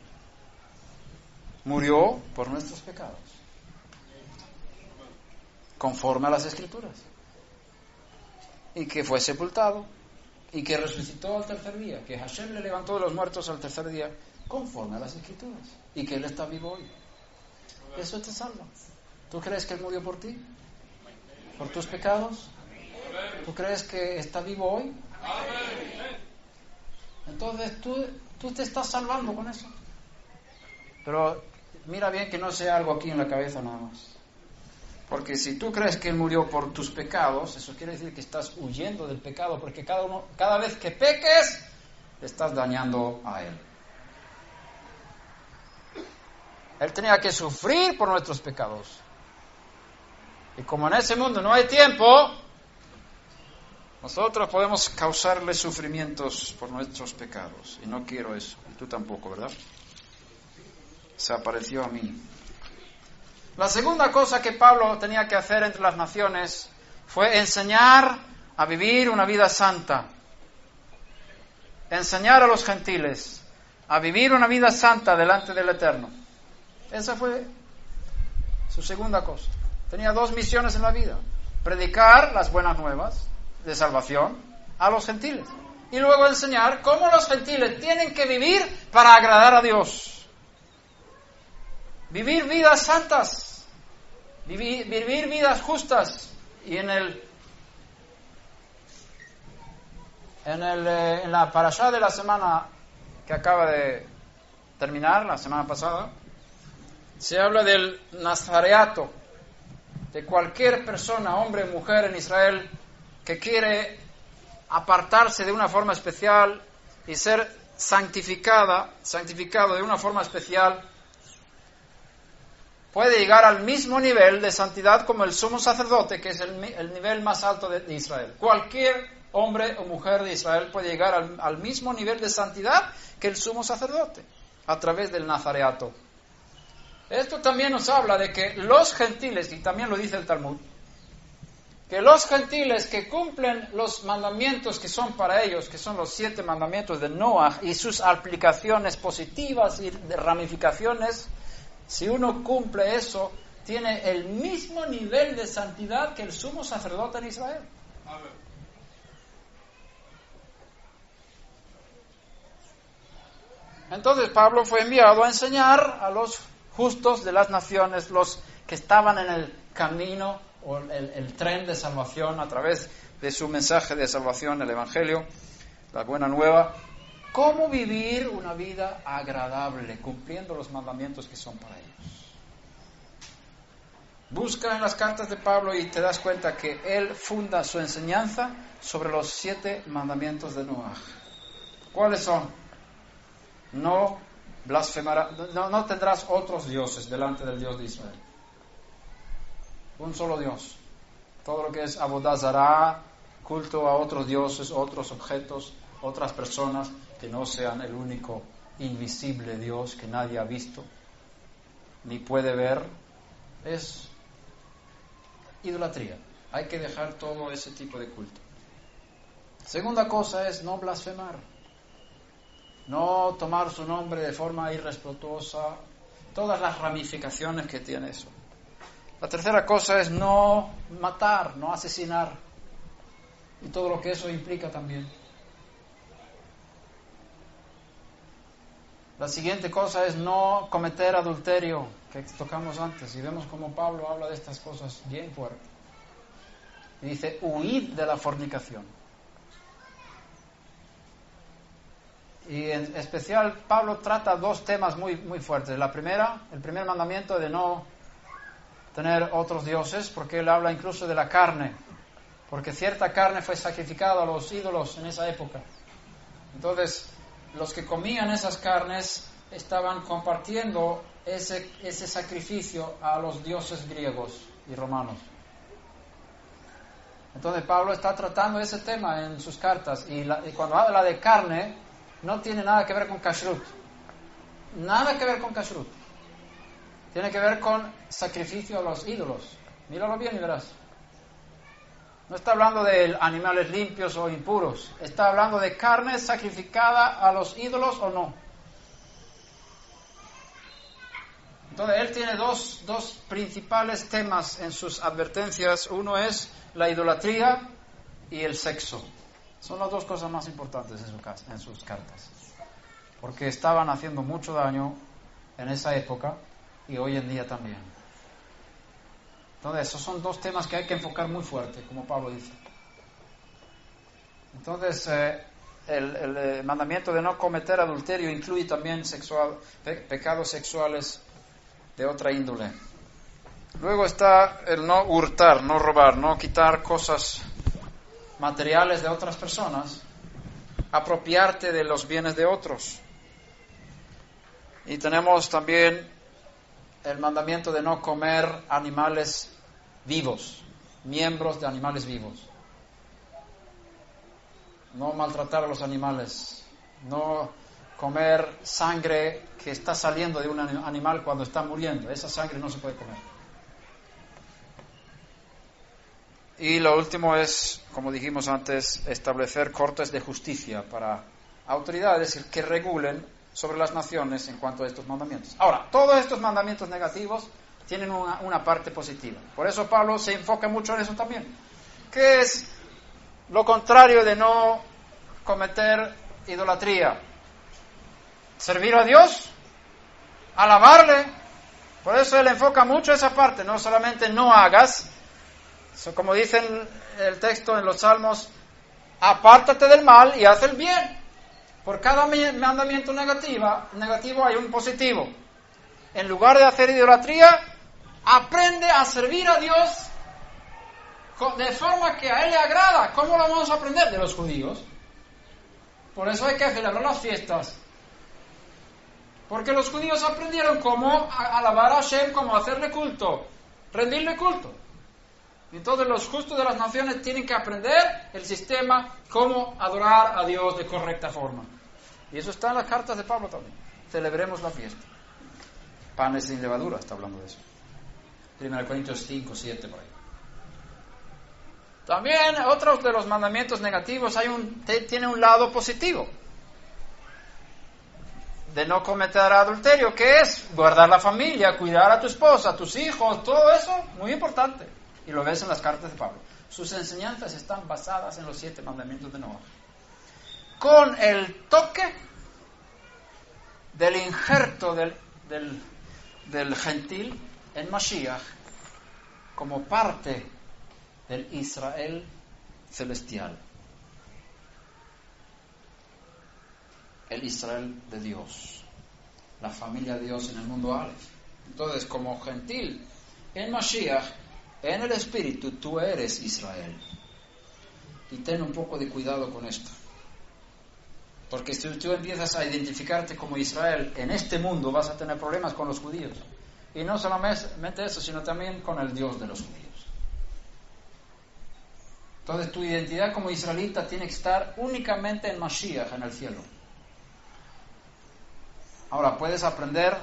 murió por nuestros pecados, conforme a las Escrituras, y que fue sepultado, y que resucitó al tercer día, que Hashem le levantó de los muertos al tercer día, conforme a las Escrituras, y que Él está vivo hoy. Eso te salva. ¿Tú crees que Él murió por ti? ¿Por tus pecados? ¿Tú crees que está vivo hoy? Entonces tú te estás salvando con eso. Pero mira bien que no sea algo aquí en la cabeza nada más. Porque si tú crees que Él murió por tus pecados, eso quiere decir que estás huyendo del pecado, porque cada vez que peques, le estás dañando a Él. Él tenía que sufrir por nuestros pecados. Y como en ese mundo no hay tiempo, nosotros podemos causarle sufrimientos por nuestros pecados. Y no quiero eso. Y tú tampoco, ¿verdad? Se apareció a mí. La segunda cosa que Pablo tenía que hacer entre las naciones fue enseñar a vivir una vida santa. Enseñar a los gentiles a vivir una vida santa delante del Eterno. Esa fue su segunda cosa. Tenía dos misiones en la vida: predicar las buenas nuevas de salvación a los gentiles y luego enseñar cómo los gentiles tienen que vivir para agradar a Dios. Vivir vidas santas, vivir vidas justas. Y en la parashá de la semana que acaba de terminar, la semana pasada, se habla del nazareato, de cualquier persona, hombre o mujer en Israel, que quiere apartarse de una forma especial y ser santificado de una forma especial, puede llegar al mismo nivel de santidad como el sumo sacerdote, que es el nivel más alto de Israel. Cualquier hombre o mujer de Israel puede llegar al mismo nivel de santidad que el sumo sacerdote, a través del nazareato. Esto también nos habla de que los gentiles, y también lo dice el Talmud, que los gentiles que cumplen los mandamientos que son para ellos, que son los 7 mandamientos de Noah y sus aplicaciones positivas y de ramificaciones, si uno cumple eso, tiene el mismo nivel de santidad que el sumo sacerdote en Israel. Amén. Entonces Pablo fue enviado a enseñar a los justos de las naciones, los que estaban en el camino o el tren de salvación a través de su mensaje de salvación, el Evangelio, la buena nueva, cómo vivir una vida agradable, cumpliendo los mandamientos que son para ellos. Busca en las cartas de Pablo y te das cuenta que él funda su enseñanza sobre los 7 mandamientos de Noah. ¿Cuáles son? No blasfemarás, no tendrás otros dioses delante del Dios de Israel. Un solo Dios. Todo lo que es Avodah Zará, culto a otros dioses, otros objetos, otras personas que no sean el único invisible Dios que nadie ha visto ni puede ver, es idolatría. Hay que dejar todo ese tipo de culto. Segunda cosa es no blasfemar, no tomar su nombre de forma irrespetuosa, todas las ramificaciones que tiene eso. La tercera cosa es no matar, no asesinar, y todo lo que eso implica también. La siguiente cosa es no cometer adulterio, que tocamos antes, y vemos como Pablo habla de estas cosas bien fuerte. Y dice, huid de la fornicación. Y en especial Pablo trata 2 temas muy, muy fuertes. El primer mandamiento de no tener otros dioses, porque él habla incluso de la carne, porque cierta carne fue sacrificada a los ídolos en esa época. Entonces, los que comían esas carnes estaban compartiendo ese sacrificio a los dioses griegos y romanos. Entonces Pablo está tratando ese tema en sus cartas, y cuando habla de carne no tiene nada que ver con kashrut, nada que ver con kashrut, tiene que ver con sacrificio a los ídolos. Míralo bien y verás. No está hablando de animales limpios o impuros. Está hablando de carne sacrificada a los ídolos o no. Entonces, él tiene dos principales temas en sus advertencias. Uno es la idolatría y el sexo. Son las dos cosas más importantes en sus cartas. Porque estaban haciendo mucho daño en esa época y hoy en día también. Entonces, esos son dos temas que hay que enfocar muy fuerte, como Pablo dice. Entonces, el mandamiento de no cometer adulterio incluye también pecados sexuales de otra índole. Luego está el no hurtar, no robar, no quitar cosas materiales de otras personas, apropiarte de los bienes de otros. Y tenemos también el mandamiento de no comer animales vivos, miembros de animales vivos. No maltratar a los animales, no comer sangre que está saliendo de un animal cuando está muriendo. Esa sangre no se puede comer. Y lo último es, como dijimos antes, establecer cortes de justicia para autoridades que regulen sobre las naciones en cuanto a estos mandamientos. Ahora, todos estos mandamientos negativos tienen una parte positiva. Por eso Pablo se enfoca mucho en eso también. ¿Qué es lo contrario de no cometer idolatría? Servir a Dios, alabarle. Por eso él enfoca mucho esa parte, no solamente no hagas, como dice el texto en los Salmos, apártate del mal y haz el bien. Por cada mandamiento negativo hay un positivo. En lugar de hacer idolatría, aprende a servir a Dios de forma que a Él le agrada. ¿Cómo lo vamos a aprender? De los judíos. Por eso hay que celebrar las fiestas. Porque los judíos aprendieron cómo alabar a Hashem, cómo hacerle culto, rendirle culto. Entonces los justos de las naciones tienen que aprender el sistema, cómo adorar a Dios de correcta forma. Y eso está en las cartas de Pablo también. Celebremos la fiesta. Panes sin levadura, está hablando de eso. 1 Corintios 5, 7 por ahí. También otros de los mandamientos negativos tiene un lado positivo. De no cometer adulterio, que es guardar la familia, cuidar a tu esposa, a tus hijos, todo eso, muy importante. Y lo ves en las cartas de Pablo. Sus enseñanzas están basadas en los 7 mandamientos de Noah. Con el toque del injerto del gentil en Mashiach como parte del Israel celestial. El Israel de Dios. La familia de Dios en el mundo Aleph. Entonces, como gentil en Mashiach, en el Espíritu, tú eres Israel. Y ten un poco de cuidado con esto. Porque si tú empiezas a identificarte como Israel en este mundo, vas a tener problemas con los judíos. Y no solamente eso, sino también con el Dios de los judíos. Entonces tu identidad como israelita tiene que estar únicamente en Mashiach, en el cielo. Ahora puedes aprender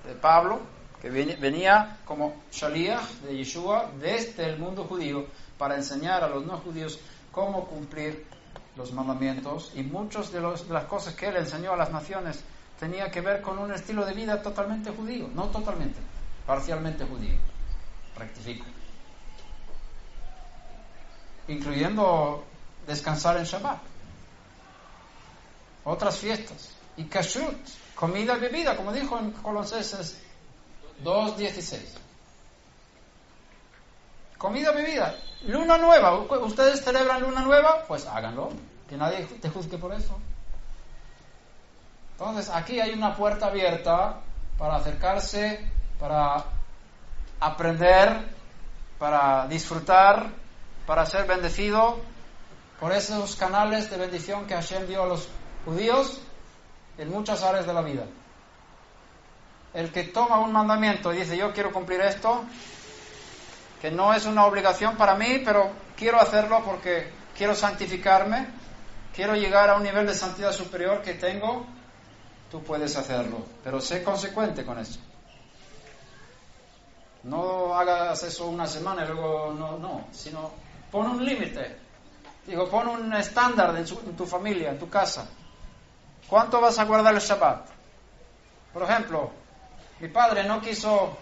de Pablo, que venía como Shaliach de Yeshua desde el mundo judío para enseñar a los no judíos cómo cumplir los mandamientos, y muchas de las cosas que él enseñó a las naciones tenía que ver con un estilo de vida totalmente judío, no totalmente, parcialmente judío. Rectifico. Incluyendo descansar en Shabbat, otras fiestas, y kashrut, comida y bebida, como dijo en Colosenses 2:16. Comida, bebida, luna nueva. ¿Ustedes celebran luna nueva? Pues háganlo, que nadie te juzgue por eso. Entonces aquí hay una puerta abierta para acercarse, para aprender, para disfrutar, para ser bendecido por esos canales de bendición que Hashem dio a los judíos en muchas áreas de la vida. El que toma un mandamiento y dice, yo quiero cumplir esto, que no es una obligación para mí, pero quiero hacerlo porque quiero santificarme, quiero llegar a un nivel de santidad superior que tengo, tú puedes hacerlo, pero sé consecuente con eso. No hagas eso una semana y luego no, sino Pon un límite. Digo, pon un estándar en tu familia, en tu casa. ¿Cuánto vas a guardar el Shabbat? Por ejemplo, mi padre no quiso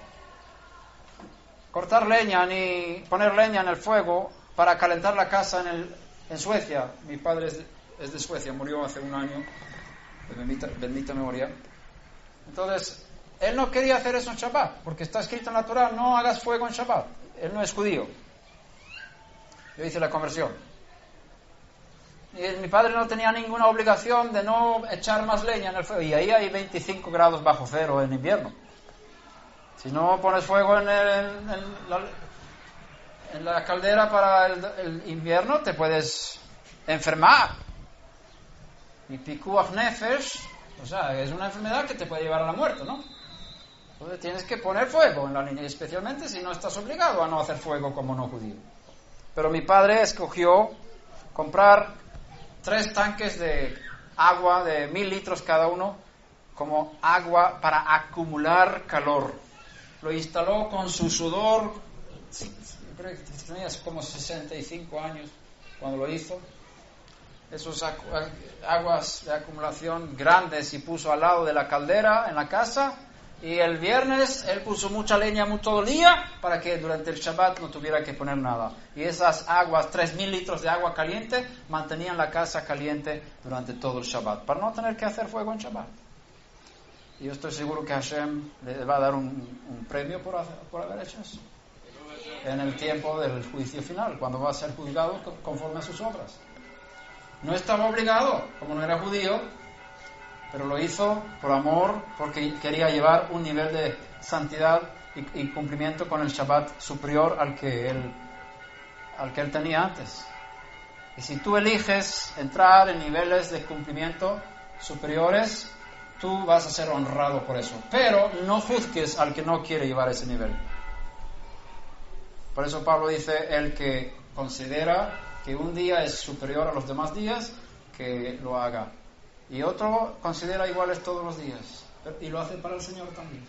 cortar leña ni poner leña en el fuego para calentar la casa en Suecia. Mi padre es de Suecia, murió hace un año, de bendita memoria. Entonces, él no quería hacer eso en Shabbat, porque está escrito en la Torah, no hagas fuego en Shabbat. Él no es judío. Yo hice la conversión. Y mi padre no tenía ninguna obligación de no echar más leña en el fuego. Y ahí hay 25 grados bajo cero en invierno. Si no pones fuego en la caldera para el invierno, te puedes enfermar. Y pikuach nefesh, o sea, es una enfermedad que te puede llevar a la muerte, ¿no? Entonces tienes que poner fuego en la leña, especialmente si no estás obligado a no hacer fuego como no judío. Pero mi padre escogió comprar 3 tanques de agua de 1000 litros cada uno, como agua para acumular calor. Lo instaló con su sudor, creo que tenía como 65 años cuando lo hizo. Esos aguas de acumulación grandes y puso al lado de la caldera en la casa. Y el viernes él puso mucha leña todo el día para que durante el Shabbat no tuviera que poner nada. Y esas aguas, 3000 litros de agua caliente, mantenían la casa caliente durante todo el Shabbat, para no tener que hacer fuego en Shabbat. Y yo estoy seguro que Hashem le va a dar un premio por haber hecho eso. En el tiempo del juicio final, cuando va a ser juzgado conforme a sus obras. No estaba obligado, como no era judío, pero lo hizo por amor, porque quería llevar un nivel de santidad y cumplimiento con el Shabbat superior al que él tenía antes. Y si tú eliges entrar en niveles de cumplimiento superiores, tú vas a ser honrado por eso. Pero no juzgues al que no quiere llevar ese nivel. Por eso Pablo dice, el que considera que un día es superior a los demás días, que lo haga. Y otro considera iguales todos los días. Y lo hace para el Señor también.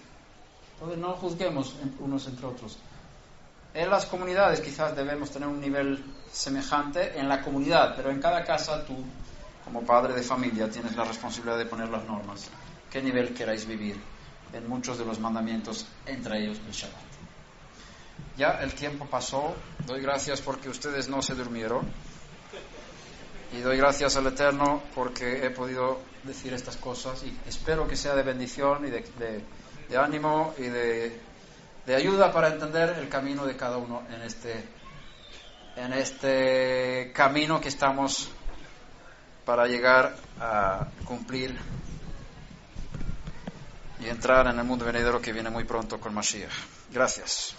Entonces no juzguemos unos entre otros. En las comunidades quizás debemos tener un nivel semejante en la comunidad, pero en cada casa tú, como padre de familia, tienes la responsabilidad de poner las normas. ¿Qué nivel queráis vivir en muchos de los mandamientos, entre ellos el Shabbat? Ya el tiempo pasó. Doy gracias porque ustedes no se durmieron. Y doy gracias al Eterno porque he podido decir estas cosas y espero que sea de bendición y de ánimo y de ayuda para entender el camino de cada uno en este camino que estamos para llegar a cumplir y entrar en el mundo venidero que viene muy pronto con Mashiach. Gracias.